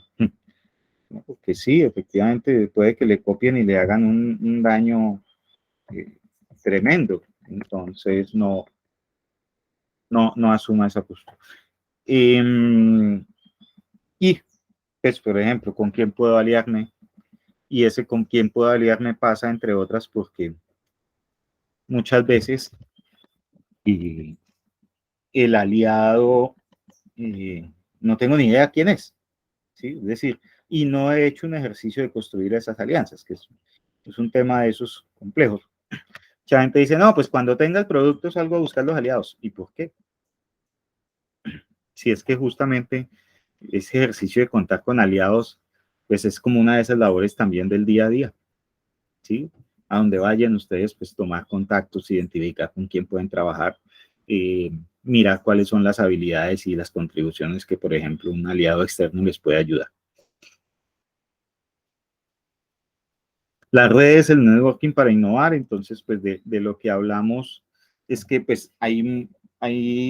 Porque sí, efectivamente puede que le copien y le hagan un daño tremendo. Entonces, no asuma esa postura. Y, pues, por ejemplo, ¿con quién puedo aliarme? Y ese con quién puedo aliarme pasa, entre otras, porque muchas veces el aliado, no tengo ni idea quién es, ¿sí? Es decir, y no he hecho un ejercicio de construir esas alianzas, que es un tema de esos complejos. Mucha gente dice, no, pues cuando tenga el producto salgo a buscar los aliados. ¿Y por qué? Si es que justamente ese ejercicio de contar con aliados, pues es como una de esas labores también del día a día, ¿sí? A donde vayan ustedes, pues tomar contactos, identificar con quién pueden trabajar, mirar cuáles son las habilidades y las contribuciones que, por ejemplo, un aliado externo les puede ayudar. Las redes, el networking para innovar, entonces, pues de lo que hablamos es que pues hay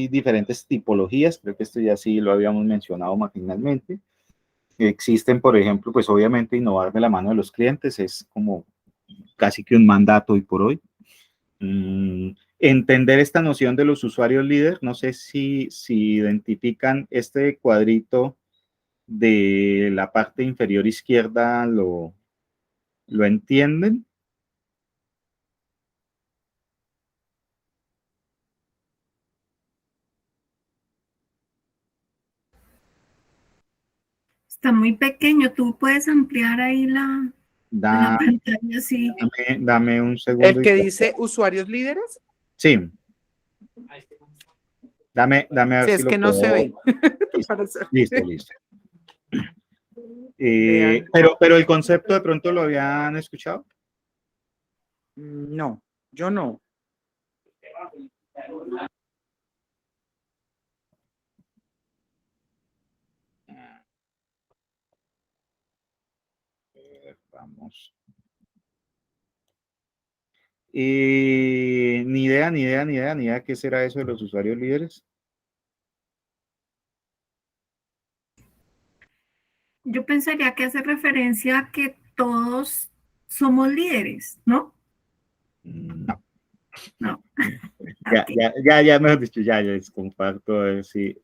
diferentes tipologías, creo que esto ya sí lo habíamos mencionado marginalmente. Existen, por ejemplo, pues obviamente innovar de la mano de los clientes es como casi que un mandato hoy por hoy. Entender esta noción de los usuarios líder, no sé si identifican este cuadrito de la parte inferior izquierda, ¿lo entienden? Está muy pequeño, tú puedes ampliar ahí la pantalla, sí. Dame un segundo. El que dice usuarios líderes. Sí. Dame a ver Si si es lo que no puedo. se ve. Listo. Pero el concepto de pronto lo habían escuchado. No, yo no. Vamos. Ni idea qué será eso de los usuarios líderes. Yo pensaría que hace referencia a que todos somos líderes, ¿no? No. No. Ya, mejor dicho, ya les comparto a ver si.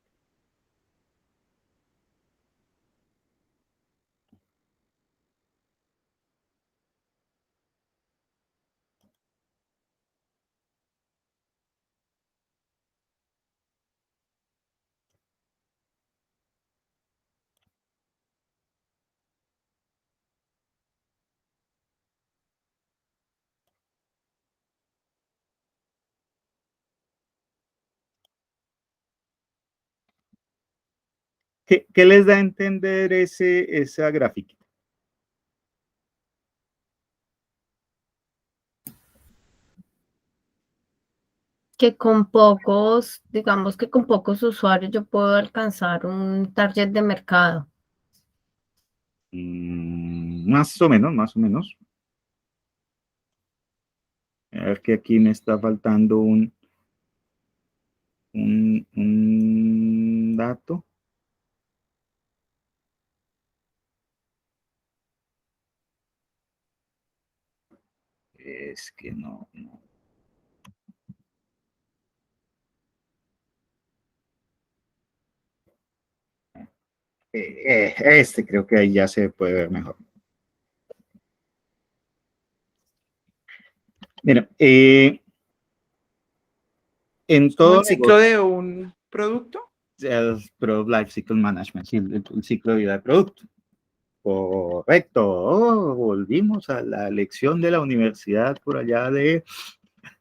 ¿Qué les da a entender esa gráfica? Que con pocos, digamos que con pocos usuarios yo puedo alcanzar un target de mercado. Más o menos. A ver que aquí me está faltando un dato. Es que no. Este creo que ahí ya se puede ver mejor. Mira, en todo el ciclo de un producto. el Product Life Cycle Management, sí, el ciclo de vida del producto. Correcto. Volvimos a la lección de la universidad por allá de,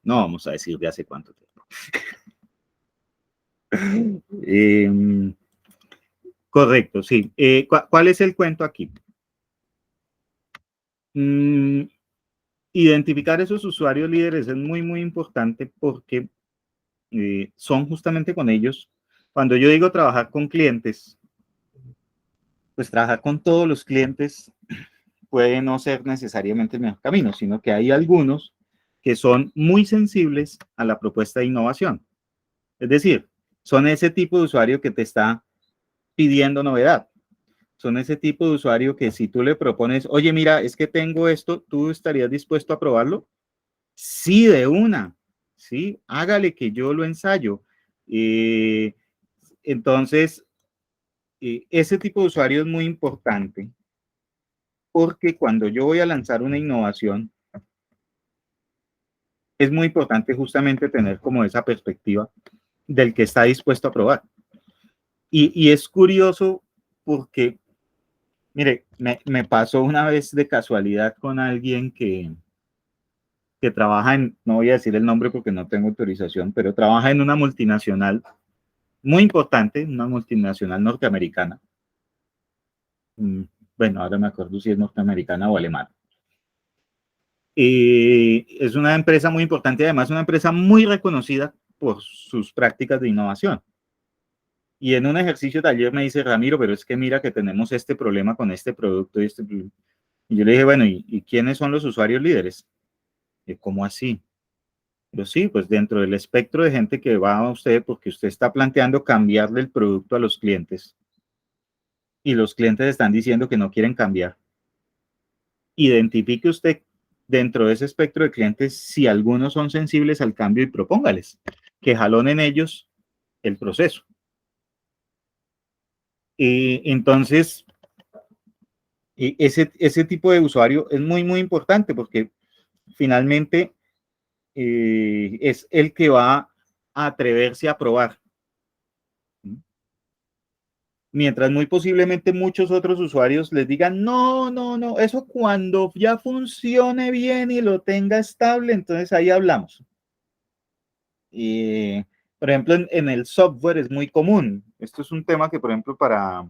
no vamos a decir de hace cuánto tiempo. Correcto, sí. ¿Cuál es el cuento aquí? Identificar esos usuarios líderes es muy importante porque son justamente con ellos. Cuando yo digo trabajar con clientes, pues trabajar con todos los clientes puede no ser necesariamente el mejor camino, sino que hay algunos que son muy sensibles a la propuesta de innovación. Es decir, son ese tipo de usuario que te está pidiendo novedad. Son ese tipo de usuario que si tú le propones, oye, mira, es que tengo esto, ¿tú estarías dispuesto a probarlo? Sí, de una. Sí, hágale que yo lo ensayo. Entonces, ese tipo de usuario es muy importante porque cuando yo voy a lanzar una innovación, es muy importante justamente tener como esa perspectiva del que está dispuesto a probar. Y es curioso porque, mire, me pasó una vez de casualidad con alguien que trabaja en, no voy a decir el nombre porque no tengo autorización, pero trabaja en una multinacional muy importante, una multinacional norteamericana. Bueno, ahora me acuerdo si es norteamericana o alemana. Es una empresa muy importante, además una empresa muy reconocida por sus prácticas de innovación. Y en un ejercicio de ayer me dice, Ramiro, pero es que mira que tenemos este problema con este producto y este problema. Y yo le dije, bueno, ¿y quiénes son los usuarios líderes? ¿Cómo así? Pero sí, pues dentro del espectro de gente que va a usted porque usted está planteando cambiarle el producto a los clientes y los clientes están diciendo que no quieren cambiar. Identifique usted dentro de ese espectro de clientes si algunos son sensibles al cambio y propóngales que jalonen ellos el proceso. Entonces, ese tipo de usuario es muy, muy importante porque finalmente es el que va a atreverse a probar. Mientras muy posiblemente muchos otros usuarios les digan, no, no, no, eso cuando ya funcione bien y lo tenga estable, entonces ahí hablamos. Por ejemplo, en el software es muy común. Esto es un tema que, por ejemplo, para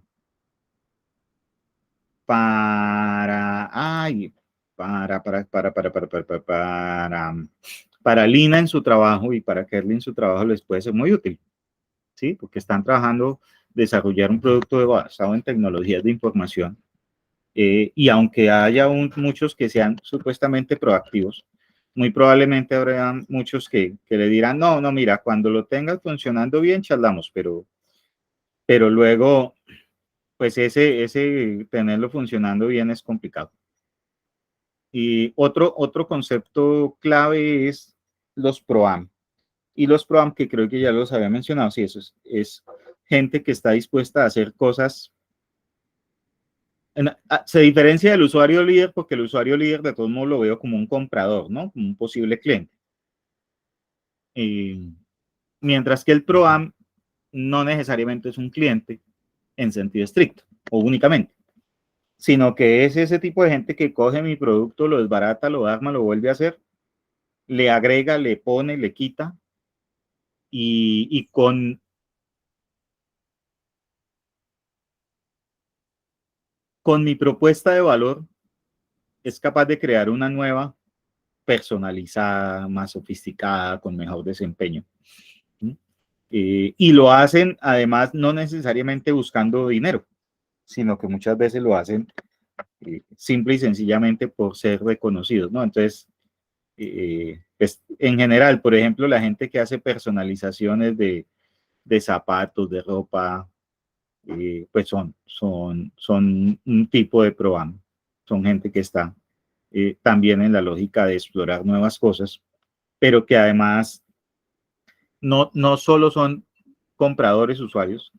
Lina en su trabajo y para Kerly en su trabajo les puede ser muy útil, ¿sí? Porque están trabajando desarrollar un producto basado en tecnologías de información. Y aunque haya muchos que sean supuestamente proactivos, muy probablemente habrá muchos que le dirán, no, no, mira, cuando lo tengas funcionando bien, charlamos, pero luego, pues ese tenerlo funcionando bien es complicado. Y otro concepto clave es los PROAM. Y los PROAM, que creo que ya los había mencionado, sí, eso es gente que está dispuesta a hacer cosas. Se diferencia del usuario líder porque el usuario líder de todos modos lo veo como un comprador, ¿no? Como un posible cliente. Mientras que el PROAM no necesariamente es un cliente en sentido estricto o únicamente, sino que es ese tipo de gente que coge mi producto, lo desbarata, lo arma, lo vuelve a hacer, le agrega, le pone, le quita y con mi propuesta de valor es capaz de crear una nueva personalizada, más sofisticada, con mejor desempeño. Y lo hacen además no necesariamente buscando dinero, sino que muchas veces lo hacen simple y sencillamente por ser reconocidos, ¿no? Entonces, pues, en general, por ejemplo, la gente que hace personalizaciones de zapatos, de ropa, pues son un tipo de PROAM, son gente que está también en la lógica de explorar nuevas cosas, pero que además no solo son compradores, usuarios,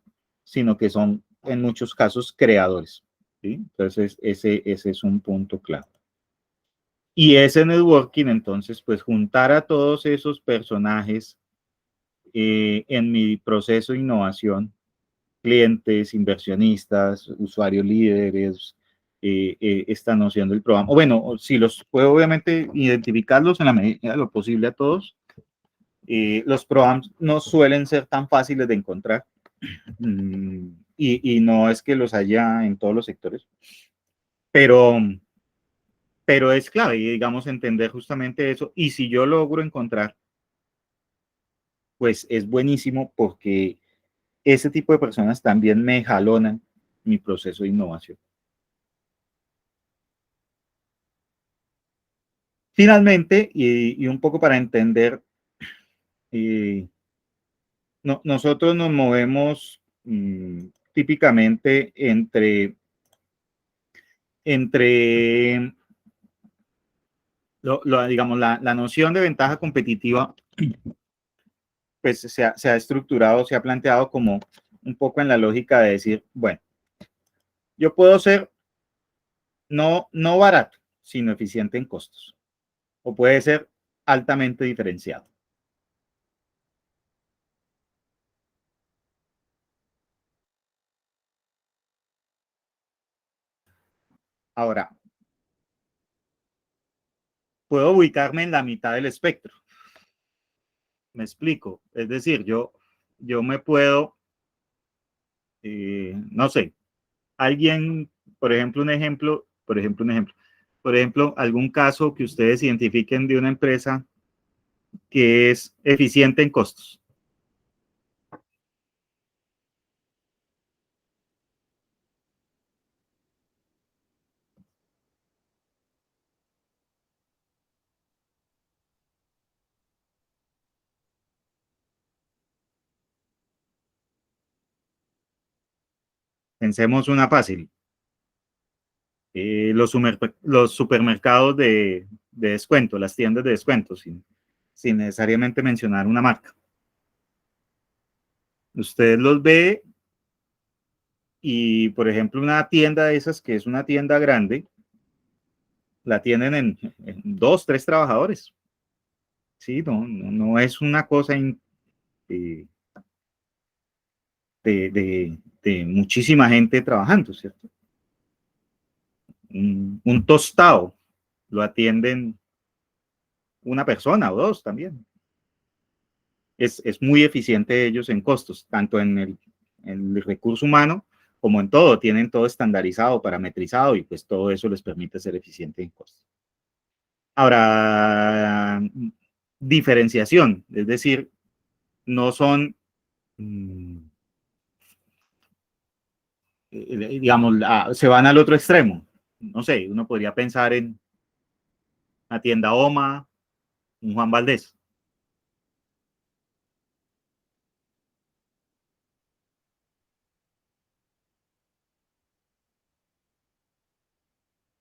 sino que son en muchos casos creadores, ¿sí? Entonces, ese es un punto clave. Y ese networking, entonces, pues juntar a todos esos personajes en mi proceso de innovación, clientes, inversionistas, usuarios líderes, esta noción del programa. O bueno, si los puedo obviamente identificarlos en la medida de lo posible a todos. Los programs no suelen ser tan fáciles de encontrar y no es que los haya en todos los sectores, pero es clave, digamos, entender justamente eso. Y si yo logro encontrar, pues es buenísimo porque ese tipo de personas también me jalonan mi proceso de innovación. Finalmente, y un poco para entender, nosotros nos movemos típicamente entre digamos, la noción de ventaja competitiva, pues se ha estructurado, se ha planteado como un poco en la lógica de decir, bueno, yo puedo ser no barato, sino eficiente en costos, o puede ser altamente diferenciado. Ahora, puedo ubicarme en la mitad del espectro. Me explico. Es decir, yo me puedo no sé, alguien, por ejemplo, algún caso que ustedes identifiquen de una empresa que es eficiente en costos. Pensemos una fácil. Los supermercados de descuento, las tiendas de descuento, sin necesariamente mencionar una marca. Usted los ve y, por ejemplo, una tienda de esas que es una tienda grande, la tienen en 2, 3 trabajadores. Sí, no es una cosa de, de muchísima gente trabajando, ¿cierto? Un tostado lo atienden una persona o 2 también. Es muy eficiente ellos en costos, tanto en el recurso humano como en todo. Tienen todo estandarizado, parametrizado y pues todo eso les permite ser eficiente en costos. Ahora, diferenciación, es decir, no son, digamos, se van al otro extremo. No sé, uno podría pensar en una tienda OMA, un Juan Valdés.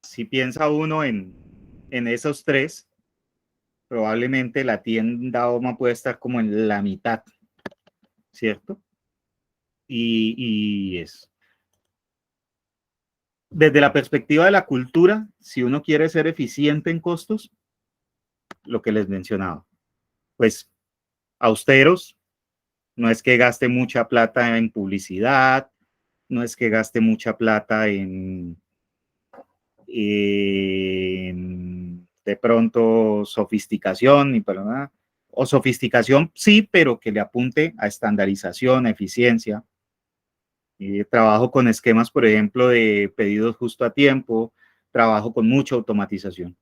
Si piensa uno en esos 3, probablemente la tienda OMA puede estar como en la mitad, ¿cierto? Y es desde la perspectiva de la cultura, si uno quiere ser eficiente en costos, lo que les mencionaba, pues austeros, no es que gaste mucha plata en publicidad, no es que gaste mucha plata de pronto sofisticación, ni para nada, o sofisticación sí, pero que le apunte a estandarización, a eficiencia. Trabajo con esquemas, por ejemplo, de pedidos justo a tiempo, trabajo con mucha automatización.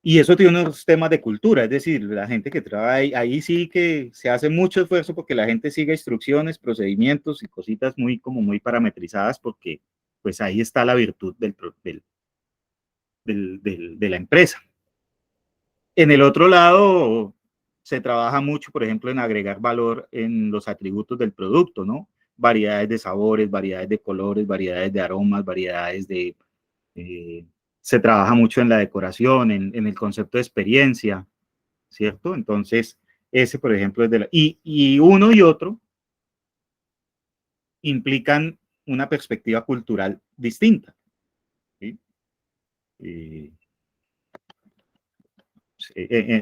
Y eso tiene unos temas de cultura, es decir, la gente que trabaja ahí sí que se hace mucho esfuerzo porque la gente siga instrucciones, procedimientos y cositas muy parametrizadas, porque pues ahí está la virtud de la empresa. En el otro lado, se trabaja mucho, por ejemplo, en agregar valor en los atributos del producto, ¿no? Variedades de sabores, variedades de colores, variedades de aromas, variedades de... se trabaja mucho en la decoración, en el concepto de experiencia, ¿cierto? Entonces, ese, por ejemplo, es de la... Y uno y otro implican una perspectiva cultural distinta, ¿sí?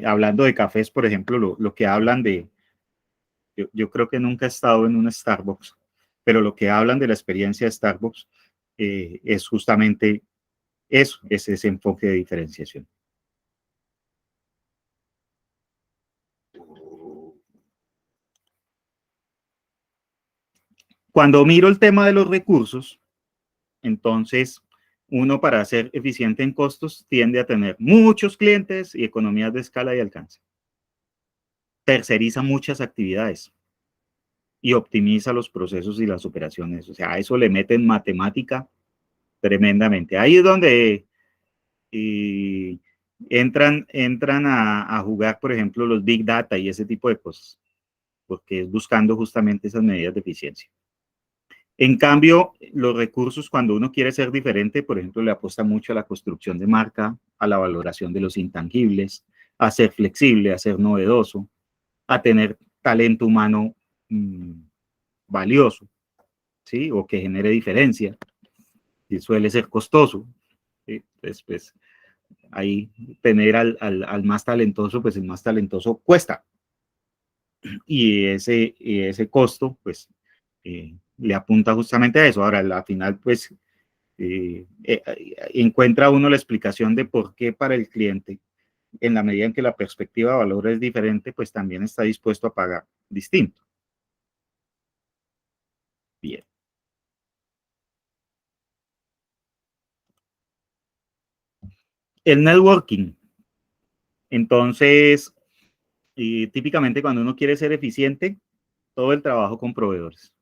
Hablando de cafés, por ejemplo, lo que hablan de, yo creo que nunca he estado en un Starbucks, pero lo que hablan de la experiencia de Starbucks es justamente eso, es ese enfoque de diferenciación. Cuando miro el tema de los recursos, entonces uno para ser eficiente en costos tiende a tener muchos clientes y economías de escala y alcance. Terceriza muchas actividades y optimiza los procesos y las operaciones. O sea, a eso le meten matemática tremendamente. Ahí es donde entran a jugar, por ejemplo, los Big Data y ese tipo de cosas, porque es buscando justamente esas medidas de eficiencia. En cambio, los recursos, cuando uno quiere ser diferente, por ejemplo, le apuesta mucho a la construcción de marca, a la valoración de los intangibles, a ser flexible, a ser novedoso, a tener talento humano valioso, ¿sí? O que genere diferencia, y suele ser costoso. ¿Sí? Entonces, pues, ahí tener al más talentoso, pues el más talentoso cuesta. Y ese costo, pues, le apunta justamente a eso. Ahora, al final, pues, encuentra uno la explicación de por qué para el cliente, en la medida en que la perspectiva de valor es diferente, pues también está dispuesto a pagar distinto. Bien. El networking. Entonces, típicamente cuando uno quiere ser eficiente, todo el trabajo con proveedores.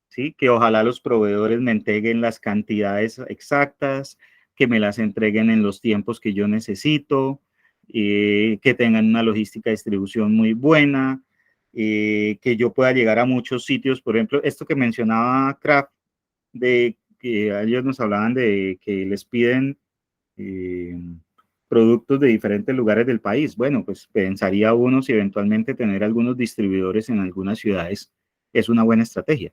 ¿Sí? Que ojalá los proveedores me entreguen las cantidades exactas, que me las entreguen en los tiempos que yo necesito, que tengan una logística de distribución muy buena, que yo pueda llegar a muchos sitios. Por ejemplo, esto que mencionaba Kraft, de que ellos nos hablaban de que les piden eh, productos de diferentes lugares del país. Bueno, pues pensaría uno si eventualmente tener algunos distribuidores en algunas ciudades es una buena estrategia.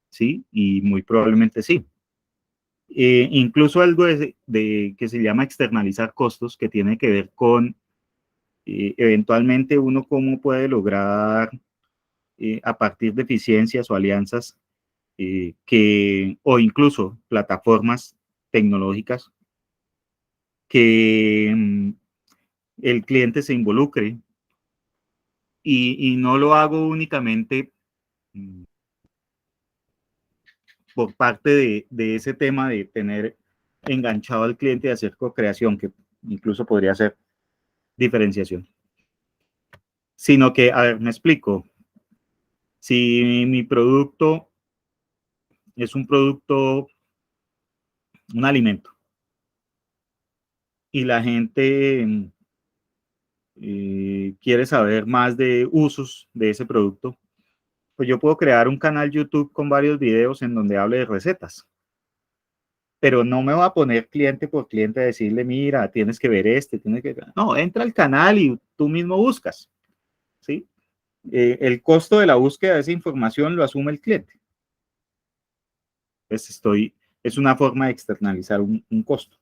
¿Sí? Y muy probablemente sí. Incluso algo que se llama externalizar costos, que tiene que ver con eventualmente uno cómo puede lograr a partir de eficiencias o alianzas o incluso plataformas tecnológicas que el cliente se involucre y no lo hago únicamente mm, por parte de ese tema de tener enganchado al cliente y hacer co-creación, que incluso podría ser diferenciación. Sino que, a ver, me explico. Si mi producto es un producto, un alimento, y la gente quiere saber más de usos de ese producto, pues yo puedo crear un canal YouTube con varios videos en donde hable de recetas. Pero no me va a poner cliente por cliente a decirle, mira, tienes que ver este, tienes que... No, entra al canal y tú mismo buscas, ¿sí? El costo de la búsqueda de esa información lo asume el cliente. Pues es una forma de externalizar un costo.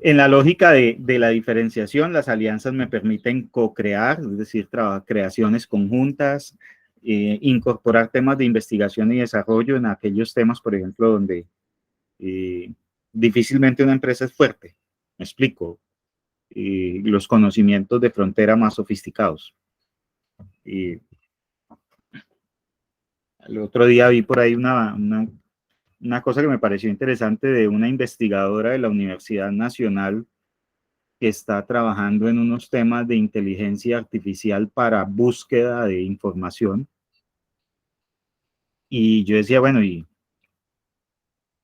En la lógica de la diferenciación, las alianzas me permiten co-crear, es decir, creaciones conjuntas, incorporar temas de investigación y desarrollo en aquellos temas, por ejemplo, donde difícilmente una empresa es fuerte. Me explico. Los conocimientos de frontera más sofisticados. El otro día vi por ahí una cosa que me pareció interesante de una investigadora de la Universidad Nacional que está trabajando en unos temas de inteligencia artificial para búsqueda de información. Y yo decía, bueno, y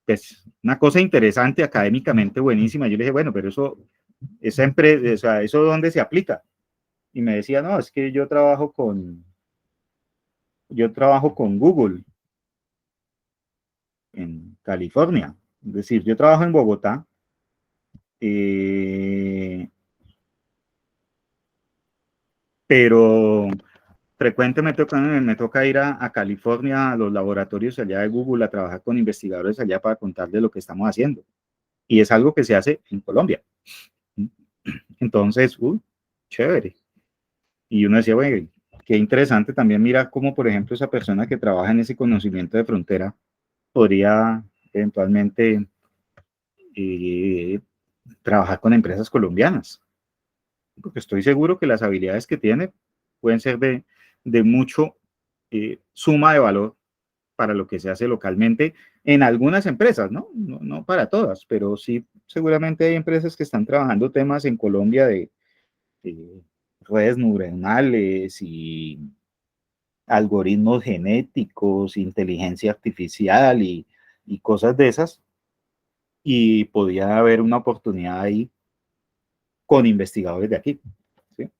pues una cosa interesante, académicamente buenísima. Yo le dije, bueno, pero esa empresa, o sea, ¿eso dónde se aplica? Y me decía, no, es que yo trabajo con Google en California. Es decir, yo trabajo en Bogotá, pero frecuentemente me toca ir a California, a los laboratorios allá de Google, a trabajar con investigadores allá para contarles lo que estamos haciendo. Y es algo que se hace en Colombia. Entonces, chévere. Y uno decía, bueno, qué interesante también mirar cómo, por ejemplo, esa persona que trabaja en ese conocimiento de frontera podría eventualmente trabajar con empresas colombianas. Porque estoy seguro que las habilidades que tiene pueden ser de mucho suma de valor para lo que se hace localmente en algunas empresas, ¿no? No para todas, pero sí seguramente hay empresas que están trabajando temas en Colombia de redes neuronales y algoritmos genéticos, inteligencia artificial y cosas de esas, y podía haber una oportunidad ahí con investigadores de aquí. ¿Sí?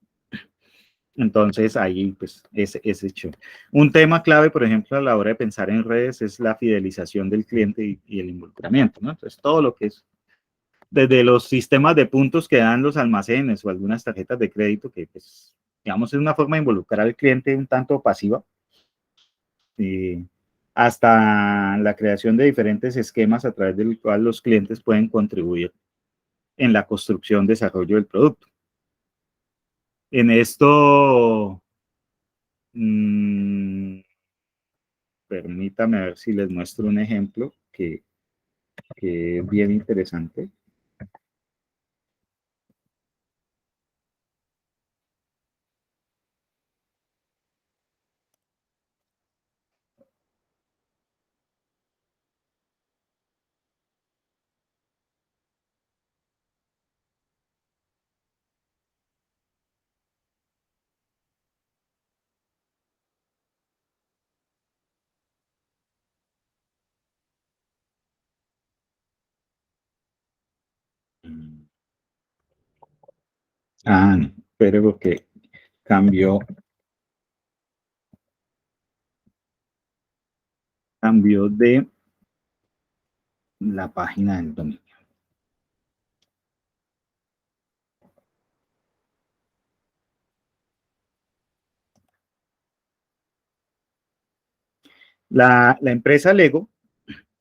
Entonces, ahí, pues, es hecho. Un tema clave, por ejemplo, a la hora de pensar en redes es la fidelización del cliente y el involucramiento, ¿no? Entonces, todo lo que es, desde los sistemas de puntos que dan los almacenes o algunas tarjetas de crédito, que, pues, digamos, es una forma de involucrar al cliente un tanto pasiva, hasta la creación de diferentes esquemas a través del cual los clientes pueden contribuir en la construcción, desarrollo del producto. En esto, permítame ver si les muestro un ejemplo que es bien interesante. No, pero porque cambió de la página del dominio. La empresa Lego,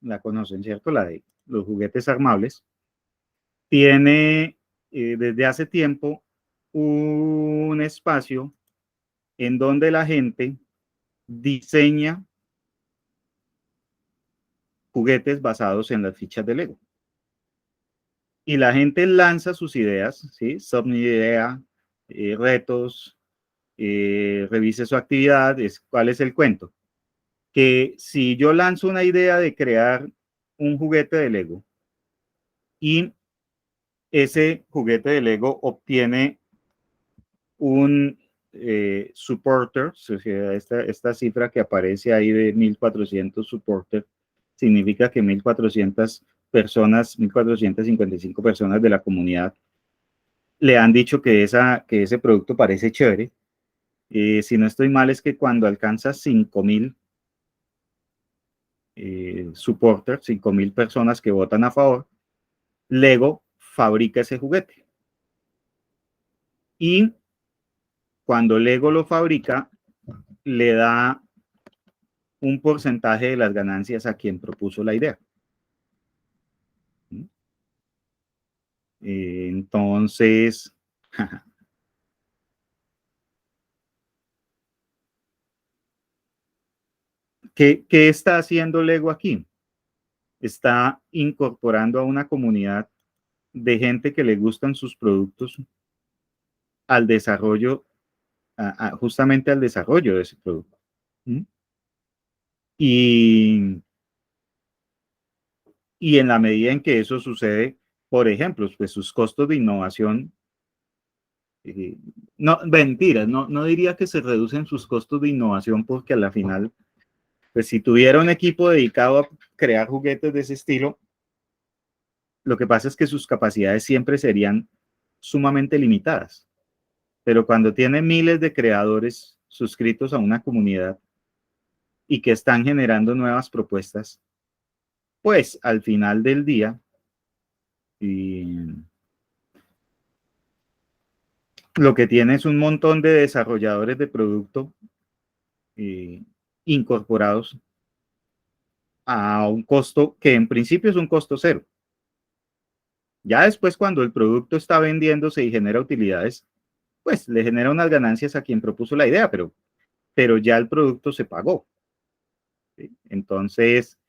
la conocen, ¿cierto? La de los juguetes armables, tiene desde hace tiempo un espacio en donde la gente diseña juguetes basados en las fichas de Lego. Y la gente lanza sus ideas, ¿sí? Submit idea, retos, revise su actividad. ¿Cuál es el cuento? Que si yo lanzo una idea de crear un juguete de Lego y ese juguete de Lego obtiene un supporter, o sea, esta cifra que aparece ahí de 1.400 supporter, significa que 1.400 personas, 1.455 personas de la comunidad le han dicho que ese producto parece chévere. Si no estoy mal, es que cuando alcanza 5.000 supporters, 5.000 personas que votan a favor, Lego fabrica ese juguete. Y cuando Lego lo fabrica, le da un porcentaje de las ganancias a quien propuso la idea. Entonces, ¿qué está haciendo Lego aquí? Está incorporando a una comunidad de gente que le gustan sus productos al desarrollo, justamente al desarrollo de ese producto. Y en la medida en que eso sucede, por ejemplo, pues sus costos de innovación, no, mentiras, no diría que se reducen sus costos de innovación porque a la final, pues si tuviera un equipo dedicado a crear juguetes de ese estilo, lo que pasa es que sus capacidades siempre serían sumamente limitadas. Pero cuando tiene miles de creadores suscritos a una comunidad y que están generando nuevas propuestas, pues al final del día, lo que tiene es un montón de desarrolladores de producto incorporados a un costo que en principio es un costo cero. Ya después, cuando el producto está vendiéndose y genera utilidades, pues le genera unas ganancias a quien propuso la idea, pero ya el producto se pagó. ¿Sí? Entonces,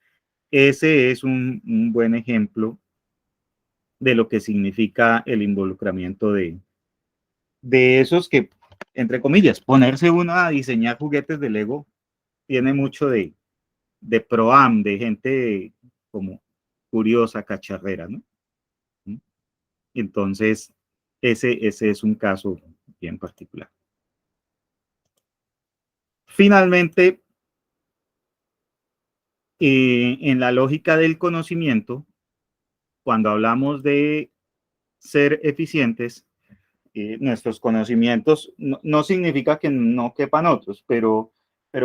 ese es un buen ejemplo de lo que significa el involucramiento de esos que, entre comillas, ponerse uno a diseñar juguetes de Lego tiene mucho de pro-am, de gente como curiosa, cacharrera, ¿no? Entonces, ese es un caso bien particular. Finalmente, en la lógica del conocimiento, cuando hablamos de ser eficientes, nuestros conocimientos no significa que no quepan otros, pero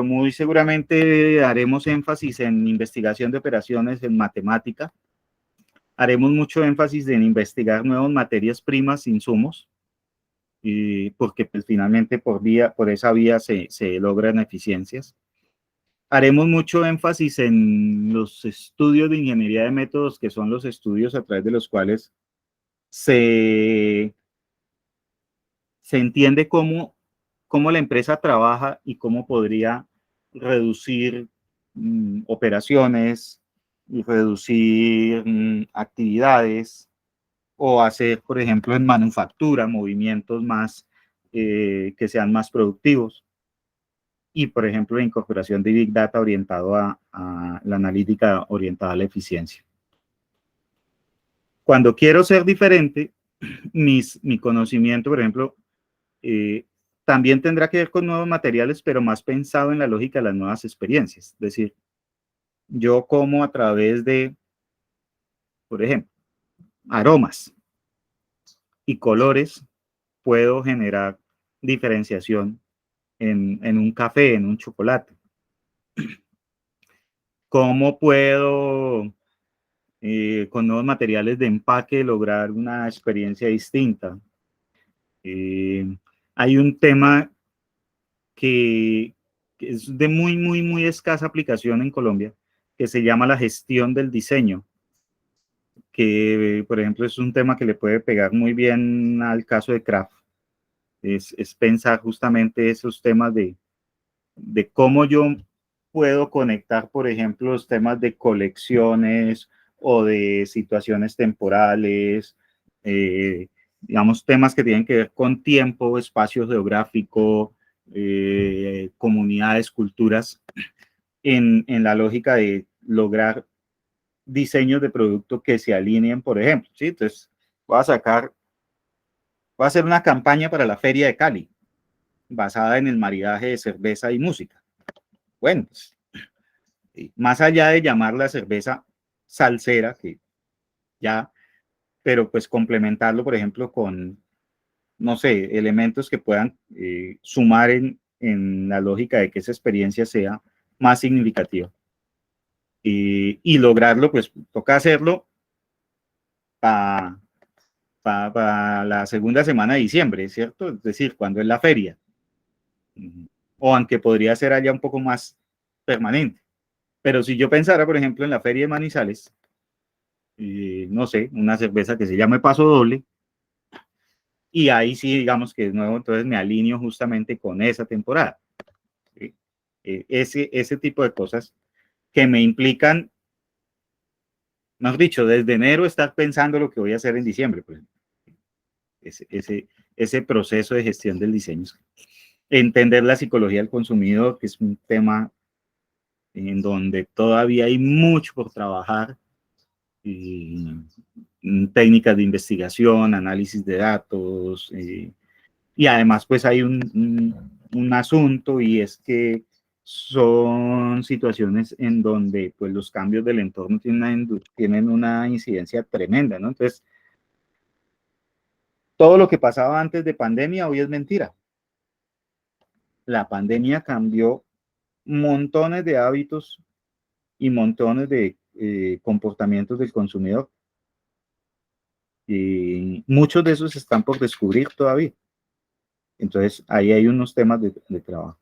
muy seguramente haremos énfasis en investigación de operaciones, en matemática. Haremos mucho énfasis en investigar nuevas materias primas, insumos, porque pues, finalmente por esa vía se logran eficiencias. Haremos mucho énfasis en los estudios de ingeniería de métodos, que son los estudios a través de los cuales se entiende cómo la empresa trabaja y cómo podría reducir operaciones y reducir actividades o hacer, por ejemplo, en manufactura, movimientos más que sean más productivos. Y, por ejemplo, la incorporación de Big Data orientado a la analítica orientada a la eficiencia. Cuando quiero ser diferente, mi conocimiento, por ejemplo, también tendrá que ver con nuevos materiales, pero más pensado en la lógica de las nuevas experiencias. Es decir, yo como a través de, por ejemplo, aromas. y colores puedo generar diferenciación en un café, en un chocolate. ¿Cómo puedo, con nuevos materiales de empaque, lograr una experiencia distinta? Hay un tema que es de muy escasa aplicación en Colombia, que se llama la gestión del diseño, que, por ejemplo, es un tema que le puede pegar muy bien al caso de Craft. Es pensar justamente esos temas de cómo yo puedo conectar, por ejemplo, los temas de colecciones o de situaciones temporales, digamos, temas que tienen que ver con tiempo, espacio geográfico, comunidades, culturas, en la lógica de lograr diseños de producto que se alineen, por ejemplo, ¿sí? Entonces, voy a hacer una campaña para la Feria de Cali, basada en el maridaje de cerveza y música. Bueno, pues, más allá de llamarla cerveza salsera, que ya, pero pues complementarlo, por ejemplo, con, no sé, elementos que puedan sumar en la lógica de que esa experiencia sea más significativa. Y lograrlo, pues toca hacerlo para la segunda semana de diciembre, ¿cierto? Es decir, cuando es la feria. O aunque podría ser allá un poco más permanente. Pero si yo pensara, por ejemplo, en la feria de Manizales, no sé, una cerveza que se llame Paso Doble, y ahí sí, digamos que de nuevo, entonces me alineo justamente con esa temporada. ¿Sí? Ese tipo de cosas que me implican, mejor dicho, desde enero estar pensando lo que voy a hacer en diciembre, por ejemplo. Ese proceso de gestión del diseño. Entender la psicología del consumidor, que es un tema en donde todavía hay mucho por trabajar, técnicas de investigación, análisis de datos, y además pues hay un asunto, y es que son situaciones en donde pues los cambios del entorno tienen una incidencia tremenda, ¿no? Entonces, todo lo que pasaba antes de pandemia hoy es mentira. La pandemia cambió montones de hábitos y montones de comportamientos del consumidor. Y muchos de esos están por descubrir todavía. Entonces, ahí hay unos temas de trabajo.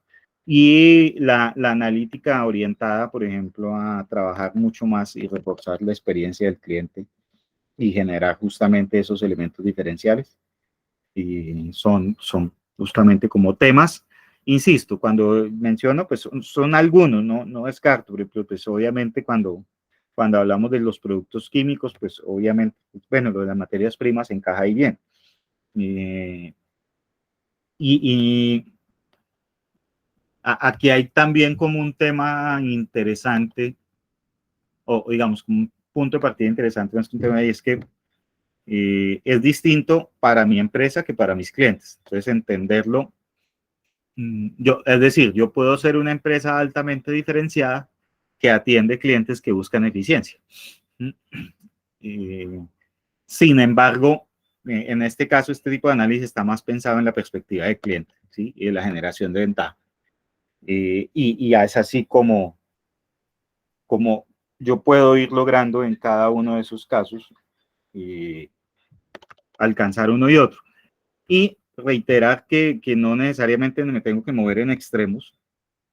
Y la analítica orientada, por ejemplo, a trabajar mucho más y reforzar la experiencia del cliente y generar justamente esos elementos diferenciales. Y son justamente como temas, insisto, cuando menciono, pues son algunos, no descarto, por ejemplo, pues obviamente cuando hablamos de los productos químicos, pues obviamente, bueno, lo de las materias primas encaja ahí bien. Y aquí hay también como un tema interesante, o digamos, como un punto de partida interesante en este tema, y es que es distinto para mi empresa que para mis clientes. Entonces, entenderlo, es decir, yo puedo ser una empresa altamente diferenciada que atiende clientes que buscan eficiencia. Sin embargo, en este caso, este tipo de análisis está más pensado en la perspectiva del cliente, ¿sí? Y de la generación de ventaja. Y es así como yo puedo ir logrando en cada uno de esos casos alcanzar uno y otro. Y reiterar que no necesariamente me tengo que mover en extremos,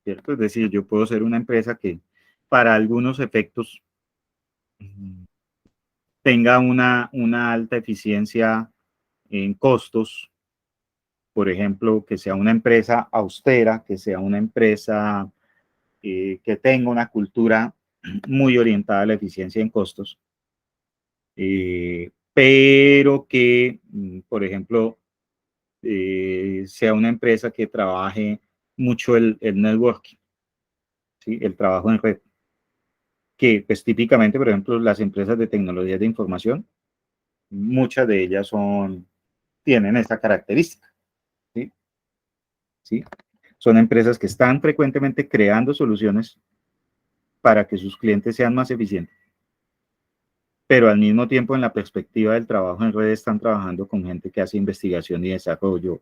¿cierto? Es decir, yo puedo ser una empresa que para algunos efectos tenga una alta eficiencia en costos, por ejemplo, que sea una empresa austera, que sea una empresa que tenga una cultura muy orientada a la eficiencia en costos, pero que, por ejemplo, sea una empresa que trabaje mucho el networking, ¿sí? El trabajo en red, que pues típicamente, por ejemplo, las empresas de tecnologías de información, muchas de ellas tienen esta característica, ¿sí? ¿Sí? Son empresas que están frecuentemente creando soluciones para que sus clientes sean más eficientes. pero al mismo tiempo en la perspectiva del trabajo en red están trabajando con gente que hace investigación y desarrollo,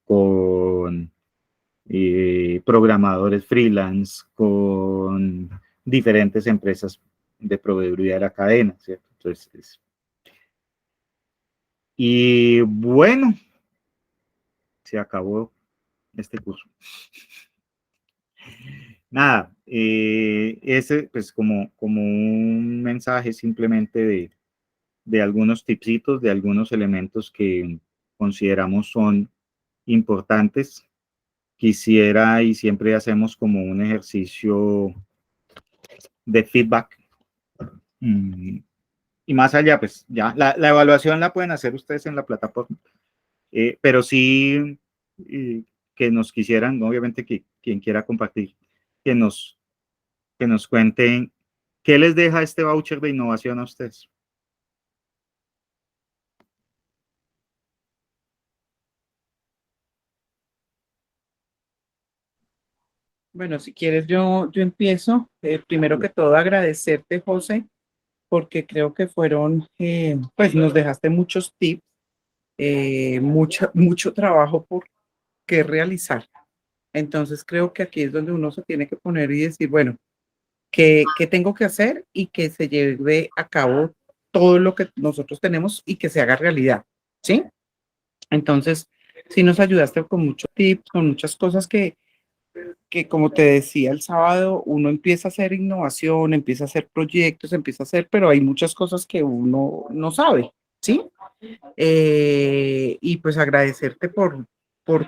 con programadores freelance, con diferentes empresas de proveeduría de la cadena, ¿cierto? Entonces, y bueno, se acabó este curso. Nada, ese pues como un mensaje simplemente de algunos tipsitos, de algunos elementos que consideramos son importantes. Quisiera, y siempre hacemos como un ejercicio de feedback. Y más allá, pues ya la evaluación la pueden hacer ustedes en la plataforma, pero sí que nos quisieran, obviamente que quien quiera compartir, que nos, que nos cuenten qué les deja este voucher de innovación a ustedes. Bueno, si quieres, yo empiezo. Primero que todo, agradecerte, José, porque creo que fueron, pues nos dejaste muchos tips, mucho trabajo por qué realizar. Entonces creo que aquí es donde uno se tiene que poner y decir, bueno, ¿qué tengo que hacer? Y que se lleve a cabo todo lo que nosotros tenemos y que se haga realidad, ¿sí? Entonces, sí nos ayudaste con muchos tips, con muchas cosas que como te decía el sábado, uno empieza a hacer innovación, empieza a hacer proyectos, empieza a hacer, pero hay muchas cosas que uno no sabe, ¿sí? Y pues agradecerte por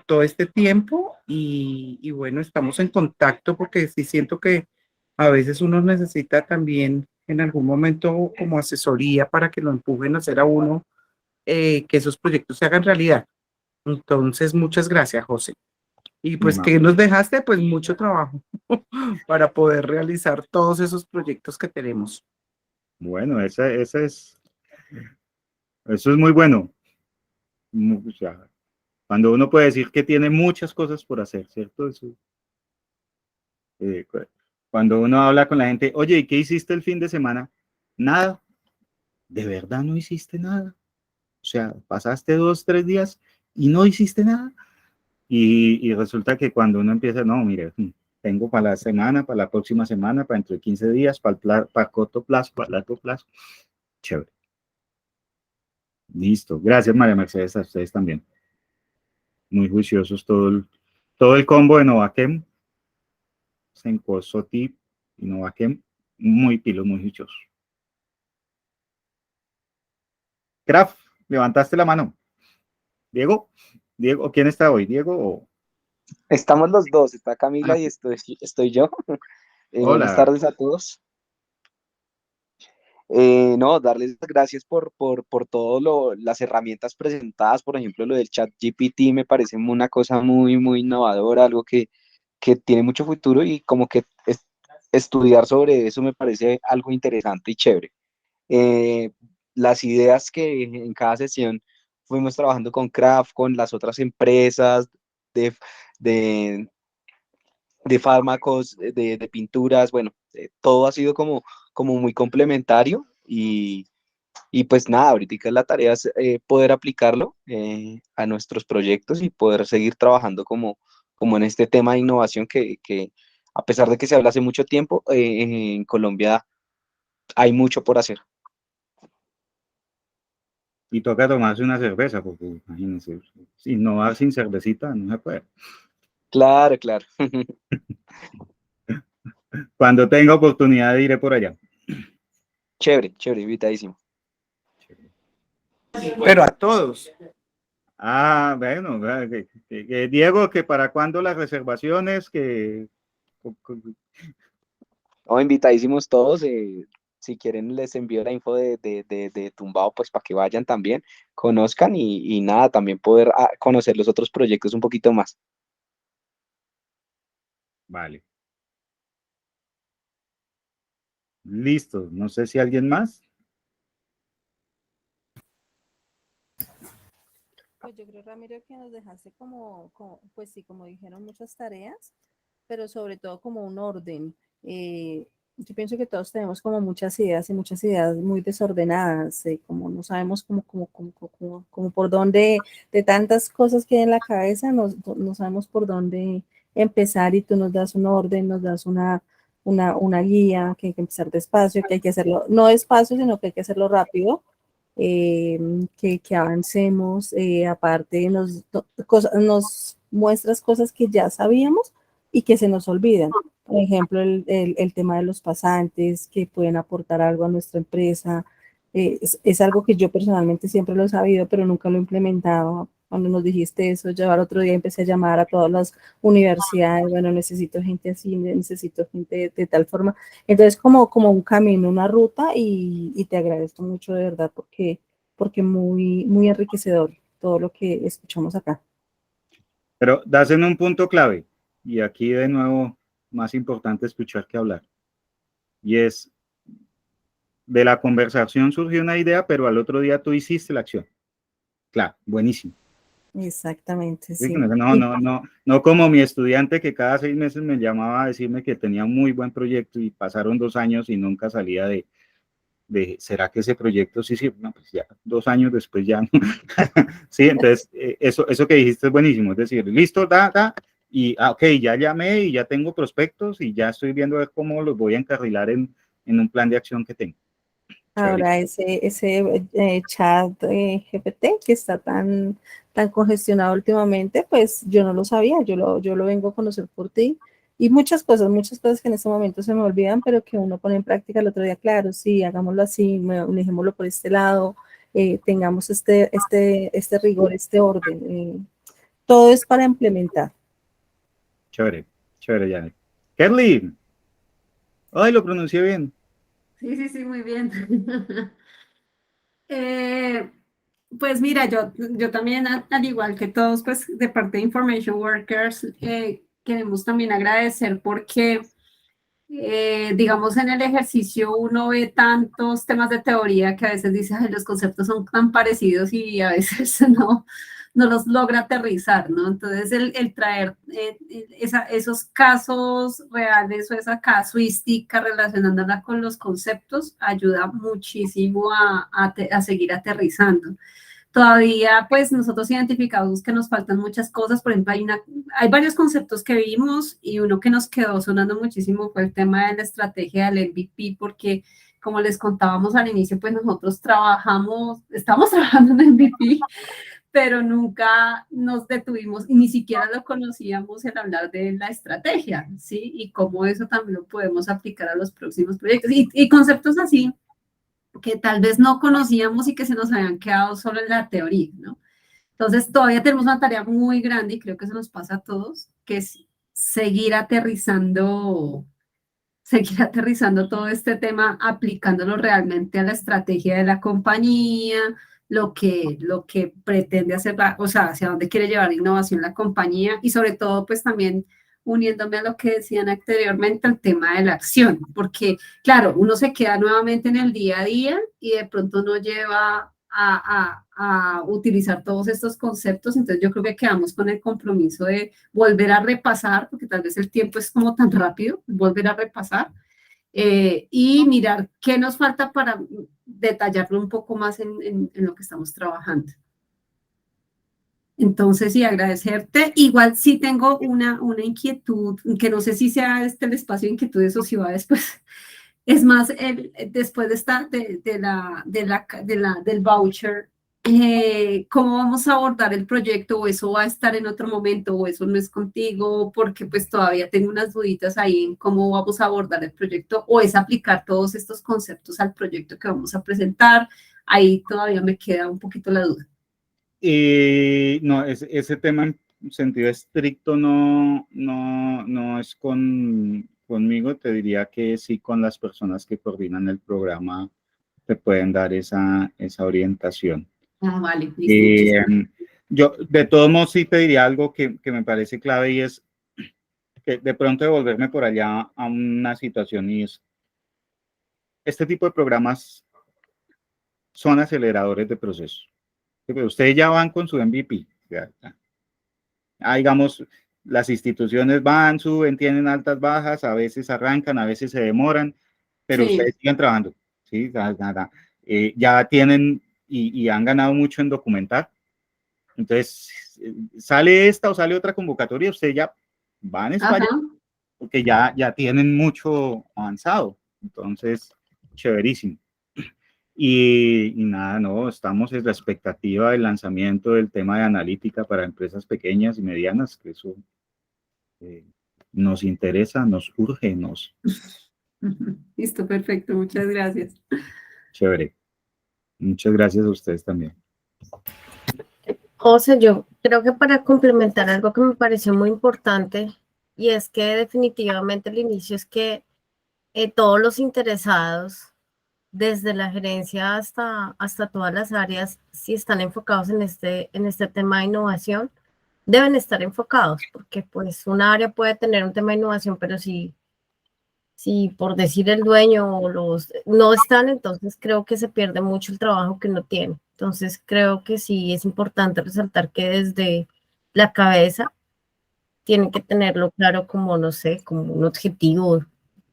todo este tiempo y bueno, estamos en contacto porque sí siento que a veces uno necesita también en algún momento como asesoría para que lo empujen a hacer a uno, que esos proyectos se hagan realidad. Entonces, muchas gracias, José. Y pues No. que nos dejaste pues mucho trabajo para poder realizar todos esos proyectos que tenemos. Bueno, eso es muy bueno. O sea, cuando uno puede decir que tiene muchas cosas por hacer, ¿cierto? Eso, eh, cuando uno habla con la gente, oye, ¿y qué hiciste el fin de semana? Nada. ¿De verdad no hiciste nada? O sea, pasaste 2, 3 días y no hiciste nada. Y resulta que cuando uno empieza, no, mire, tengo para la semana, para la próxima semana, para dentro de 15 días, para corto plazo, para largo plazo. Chévere. Listo. Gracias, María Mercedes, a ustedes también. Muy juiciosos todo el combo de Novaquem, Senko, Soti y Novaquem, muy pilos, muy juiciosos. Graf, levantaste la mano. Diego, ¿quién está hoy? ¿Diego o...? Estamos los dos, está Camila Ah, y estoy yo. Buenas hola. tardes a todos. No, darles las gracias por todo las herramientas presentadas, por ejemplo, lo del chat GPT me parece una cosa muy, muy innovadora, algo que tiene mucho futuro y como que estudiar sobre eso me parece algo interesante y chévere. Eh, las ideas que en cada sesión fuimos trabajando con Craft, con las otras empresas de, de, de fármacos, de pinturas, bueno, todo ha sido como muy complementario y pues nada, ahorita la tarea es poder aplicarlo a nuestros proyectos y poder seguir trabajando como en este tema de innovación que a pesar de que se habla hace mucho tiempo, en Colombia hay mucho por hacer. Y toca tomarse una cerveza, porque imagínense, si no va sin cervecita, no se puede. Claro, claro. Cuando tenga oportunidad iré por allá. Chévere, chévere, invitadísimo. Pero a todos. Ah, bueno, Diego, que para cuándo las reservaciones, No, invitadísimos todos. Si quieren, les envío la info de Tumbao, pues para que vayan también, conozcan y nada, también poder conocer los otros proyectos un poquito más. Vale. Listo. No sé si alguien más. Pues yo creo, Ramiro, que nos dejaste pues sí, como dijeron, muchas tareas, pero sobre todo como un orden. yo pienso que todos tenemos como muchas ideas y muchas ideas muy desordenadas, como no sabemos como por dónde, de tantas cosas que hay en la cabeza, no sabemos por dónde empezar y tú nos das un orden, nos das una guía, que hay que empezar despacio, que hay que hacerlo, no despacio, sino que hay que hacerlo rápido, que avancemos, aparte nos muestras cosas que ya sabíamos y que se nos olvidan. Por ejemplo, el tema de los pasantes que pueden aportar algo a nuestra empresa. Es algo que yo personalmente siempre lo he sabido, pero nunca lo he implementado. Cuando nos dijiste eso, yo al otro día empecé a llamar a todas las universidades, bueno, necesito gente así, necesito gente de tal forma. Entonces, como un camino, una ruta, y te agradezco mucho de verdad porque muy enriquecedor todo lo que escuchamos acá. Pero das en un punto clave, y aquí de nuevo, más importante escuchar que hablar. Y es, de la conversación surgió una idea, pero al otro día tú hiciste la acción. Claro, buenísimo. Exactamente, Sí, sí. no como mi estudiante que cada 6 meses me llamaba a decirme que tenía un muy buen proyecto y pasaron 2 años y nunca salía de ¿será que ese proyecto sí? No, pues ya 2 años después ya no. Sí, entonces eso que dijiste es buenísimo, es decir, listo, y ok, ya llamé y ya tengo prospectos y ya estoy viendo a ver cómo los voy a encarrilar en un plan de acción que tengo. Ahora ese chat GPT que está tan congestionado últimamente, pues yo no lo sabía, yo lo vengo a conocer por ti. Y muchas cosas que en este momento se me olvidan, pero que uno pone en práctica el otro día, claro, sí, hagámoslo así, dejémoslo por este lado, tengamos este rigor, este orden. Todo es para implementar. Chévere, Janet. Kerly, ay, lo pronuncié bien. Sí, muy bien. Pues mira, yo también, al igual que todos, pues de parte de Information Workers, queremos también agradecer porque, digamos, en el ejercicio uno ve tantos temas de teoría que a veces dice, ay, los conceptos son tan parecidos y a veces no los logra aterrizar, ¿no? Entonces, el traer esos casos reales o esa casuística relacionándola con los conceptos ayuda muchísimo a seguir aterrizando. Todavía, pues, nosotros identificamos que nos faltan muchas cosas. Por ejemplo, hay varios conceptos que vimos y uno que nos quedó sonando muchísimo fue el tema de la estrategia del MVP, porque como les contábamos al inicio, pues nosotros estamos trabajando en MVP, pero nunca nos detuvimos y ni siquiera lo conocíamos el hablar de la estrategia, ¿sí? Y cómo eso también lo podemos aplicar a los próximos proyectos. Y conceptos así que tal vez no conocíamos y que se nos habían quedado solo en la teoría, ¿no? Entonces, todavía tenemos una tarea muy grande y creo que eso nos pasa a todos, que es seguir aterrizando todo este tema, aplicándolo realmente a la estrategia de la compañía, lo que pretende hacer, o sea, hacia dónde quiere llevar la innovación la compañía y sobre todo, pues también uniéndome a lo que decían anteriormente, el tema de la acción, porque claro, uno se queda nuevamente en el día a día y de pronto no lleva a utilizar todos estos conceptos, entonces yo creo que quedamos con el compromiso de volver a repasar, porque tal vez el tiempo es como tan rápido, volver a repasar y mirar qué nos falta para detallarlo un poco más en lo que estamos trabajando. Entonces, sí, agradecerte. Igual sí tengo una inquietud, que no sé si sea el espacio de inquietudes o si va después. Es más, después del voucher, ¿cómo vamos a abordar el proyecto? ¿O eso va a estar en otro momento? ¿O eso no es contigo? Porque pues todavía tengo unas duditas ahí en cómo vamos a abordar el proyecto. ¿O es aplicar todos estos conceptos al proyecto que vamos a presentar? Ahí todavía me queda un poquito la duda. No, ese tema en sentido estricto no es conmigo, te diría que sí con las personas que coordinan el programa te pueden dar esa orientación. Ah, vale, listo. Yo de todos modos sí te diría algo que me parece clave y es que de pronto devolverme por allá a una situación y es este tipo de programas son aceleradores de proceso. Ustedes ya van con su MVP. Digamos, las instituciones van, suben, tienen altas, bajas, a veces arrancan, a veces se demoran, pero Sí. ustedes siguen trabajando, ¿sí? Nada. Ya tienen y han ganado mucho en documentar. Entonces, sale esta o sale otra convocatoria, usted ya van a España, Ajá. porque ya tienen mucho avanzado. Entonces, chéverísimo. Y nada, no, estamos en la expectativa del lanzamiento del tema de analítica para empresas pequeñas y medianas, que eso nos interesa, nos urge, nos Listo, perfecto, muchas gracias. chévere. Muchas gracias a ustedes también. José, yo creo que para complementar algo que me pareció muy importante, y es que definitivamente el inicio es que todos los interesados, desde la gerencia hasta todas las áreas, si están enfocados en este tema de innovación, deben estar enfocados, porque pues una área puede tener un tema de innovación, pero si por decir el dueño o los no están, entonces creo que se pierde mucho el trabajo que uno tiene. Entonces creo que sí es importante resaltar que desde la cabeza tienen que tenerlo claro como, no sé, como un objetivo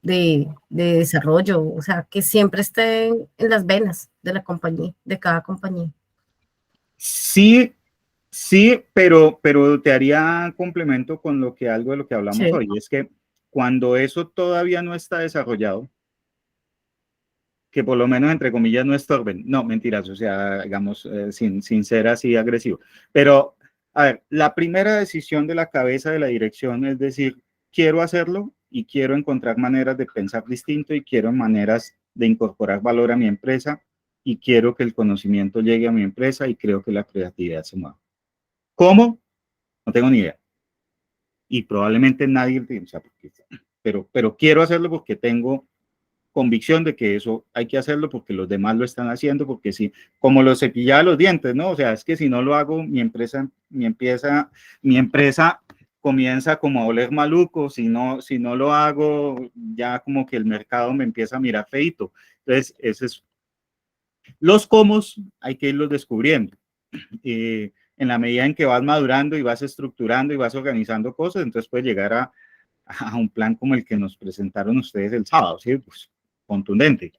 de desarrollo, o sea, que siempre esté en las venas de la compañía, de cada compañía. Sí, sí, pero te haría complemento con lo que algo de lo que hablamos Sí. hoy, es que cuando eso todavía no está desarrollado, que por lo menos entre comillas no estorben, no, mentiras, o sea, digamos, sin ser así agresivo, pero a ver, la primera decisión de la cabeza de la dirección es decir, quiero hacerlo y quiero encontrar maneras de pensar distinto y quiero maneras de incorporar valor a mi empresa y quiero que el conocimiento llegue a mi empresa y creo que la creatividad se mueva. ¿Cómo? No tengo ni idea. Y probablemente nadie, o sea, pero quiero hacerlo porque tengo convicción de que eso hay que hacerlo porque los demás lo están haciendo, porque si, como los cepillaba los dientes, ¿no? O sea, es que si no lo hago, mi empresa comienza como a oler maluco, si no lo hago, ya como que el mercado me empieza a mirar feito. Entonces, ese es, los cómo hay que irlos descubriendo. En la medida en que vas madurando y vas estructurando y vas organizando cosas, entonces puedes llegar a un plan como el que nos presentaron ustedes el sábado, ¿sí? Pues, contundente.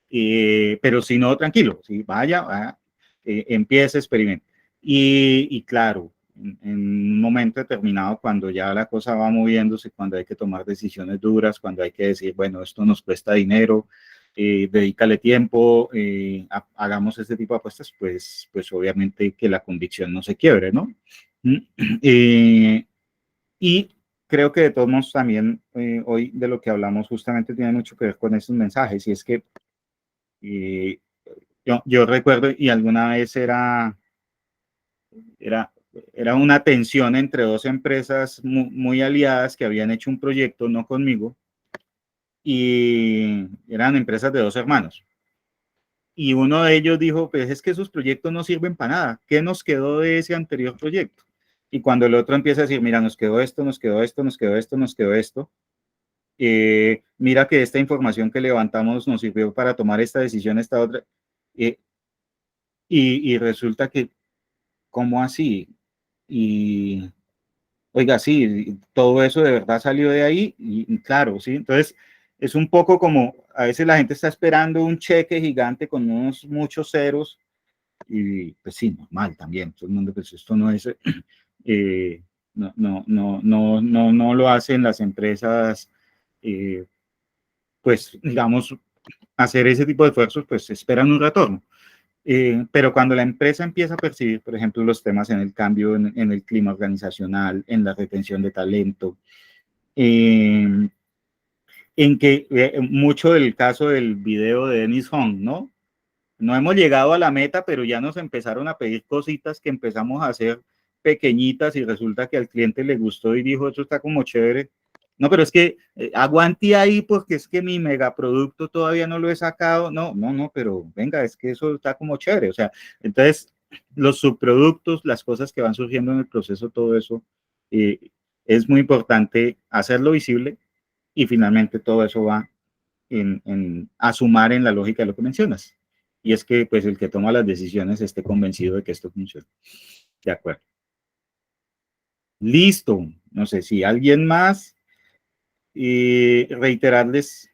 Pero si no, tranquilo, ¿sí? Vaya, empiece, experimente. Y claro, en un momento determinado, cuando ya la cosa va moviéndose, cuando hay que tomar decisiones duras, cuando hay que decir, bueno, esto nos cuesta dinero, dedícale tiempo, hagamos este tipo de apuestas, pues obviamente que la convicción no se quiebre, ¿no? Y creo que de todos modos también hoy de lo que hablamos justamente tiene mucho que ver con esos mensajes, y es que yo recuerdo, y alguna vez era una tensión entre dos empresas muy aliadas que habían hecho un proyecto, no conmigo, y eran empresas de dos hermanos. Y uno de ellos dijo, pues es que esos proyectos no sirven para nada. ¿Qué nos quedó de ese anterior proyecto? Y cuando el otro empieza a decir, mira, nos quedó esto, nos quedó esto, nos quedó esto, nos quedó esto, mira que esta información que levantamos nos sirvió para tomar esta decisión, esta otra, y resulta que, ¿cómo así? Y, oiga, sí, todo eso de verdad salió de ahí, y claro, sí, entonces es un poco como, a veces la gente está esperando un cheque gigante con muchos ceros, y pues sí, normal también, todo el mundo, pues esto no es, no lo hacen las empresas, pues digamos, hacer ese tipo de esfuerzos, pues esperan un retorno. Pero cuando la empresa empieza a percibir, por ejemplo, los temas en el cambio en el clima organizacional, en la retención de talento, en que mucho del caso del video de Dennis Hong, ¿no? No hemos llegado a la meta, pero ya nos empezaron a pedir cositas que empezamos a hacer pequeñitas y resulta que al cliente le gustó y dijo, eso está como chévere. No, pero es que aguante ahí porque es que mi megaproducto todavía no lo he sacado. No, pero venga, es que eso está como chévere. O sea, entonces los subproductos, las cosas que van surgiendo en el proceso, todo eso, es muy importante hacerlo visible y finalmente todo eso va a sumar en la lógica de lo que mencionas. Y es que pues el que toma las decisiones esté convencido de que esto funciona. De acuerdo. Listo. no sé si alguien más, y reiterarles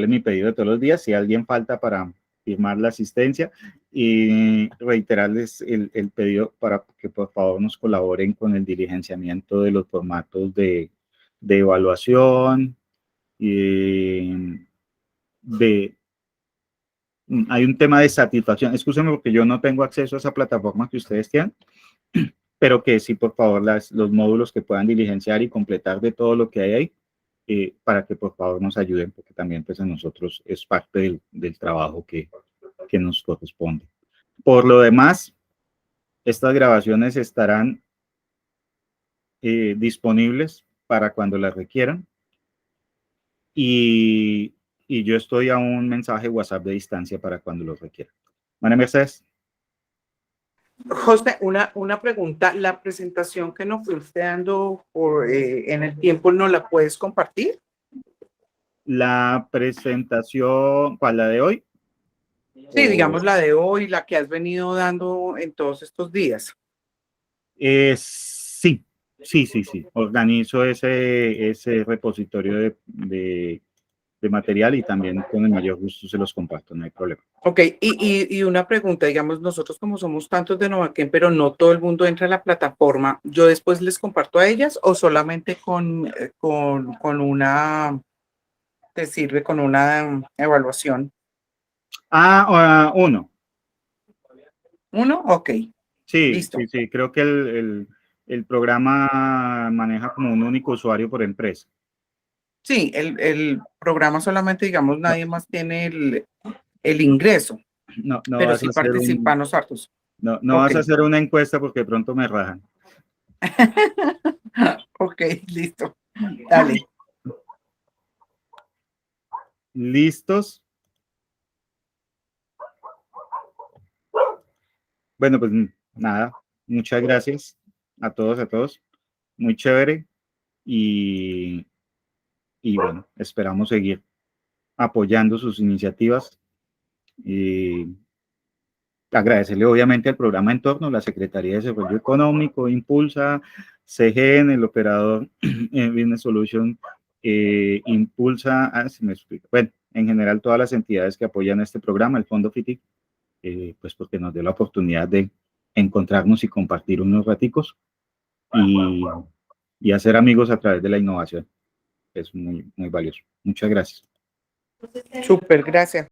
mi pedido de todos los días, si alguien falta para firmar la asistencia, y reiterarles el pedido para que por favor nos colaboren con el diligenciamiento de los formatos de evaluación, hay un tema de satisfacción. Escúcheme porque yo no tengo acceso a esa plataforma que ustedes tienen, pero que sí, por favor, los módulos que puedan diligenciar y completar de todo lo que hay ahí, para que por favor nos ayuden, porque también pues a nosotros es parte del trabajo que nos corresponde. Por lo demás, estas grabaciones estarán disponibles para cuando las requieran, y yo estoy a un mensaje WhatsApp de distancia para cuando los requieran. María Mercedes. José, una pregunta. ¿La presentación que nos fuiste dando en el tiempo no la puedes compartir? La presentación, ¿cuál? ¿La de hoy? Sí, digamos la de hoy, la que has venido dando en todos estos días. Sí. Organizo ese repositorio de material y también con el mayor gusto se los comparto, no hay problema. Ok, y una pregunta, digamos, nosotros como somos tantos de Novaquen, pero no todo el mundo entra a la plataforma, ¿yo después les comparto a ellas o solamente con una, te sirve con una evaluación? Uno. ¿Uno? Ok. Sí, Listo. sí, creo que el programa maneja como un único usuario por empresa. Sí, el programa solamente, digamos, nadie más tiene el ingreso, No pero vas sí a hacer participan los hartos. no Ok. vas a hacer una encuesta porque de pronto me rajan. Ok, listo. Dale. ¿Listos? Bueno, pues nada, muchas gracias a todos. Muy chévere. Y bueno, esperamos seguir apoyando sus iniciativas. Agradecerle obviamente al programa Entorno, la Secretaría de Desarrollo Económico, Impulsa, CGN, el operador Business Solution, Impulsa, se me explica. Bueno, en general todas las entidades que apoyan este programa, el Fondo FITIC, pues porque nos dio la oportunidad de encontrarnos y compartir unos raticos y hacer amigos a través de la innovación. Es muy valioso. Muchas gracias. Súper, gracias.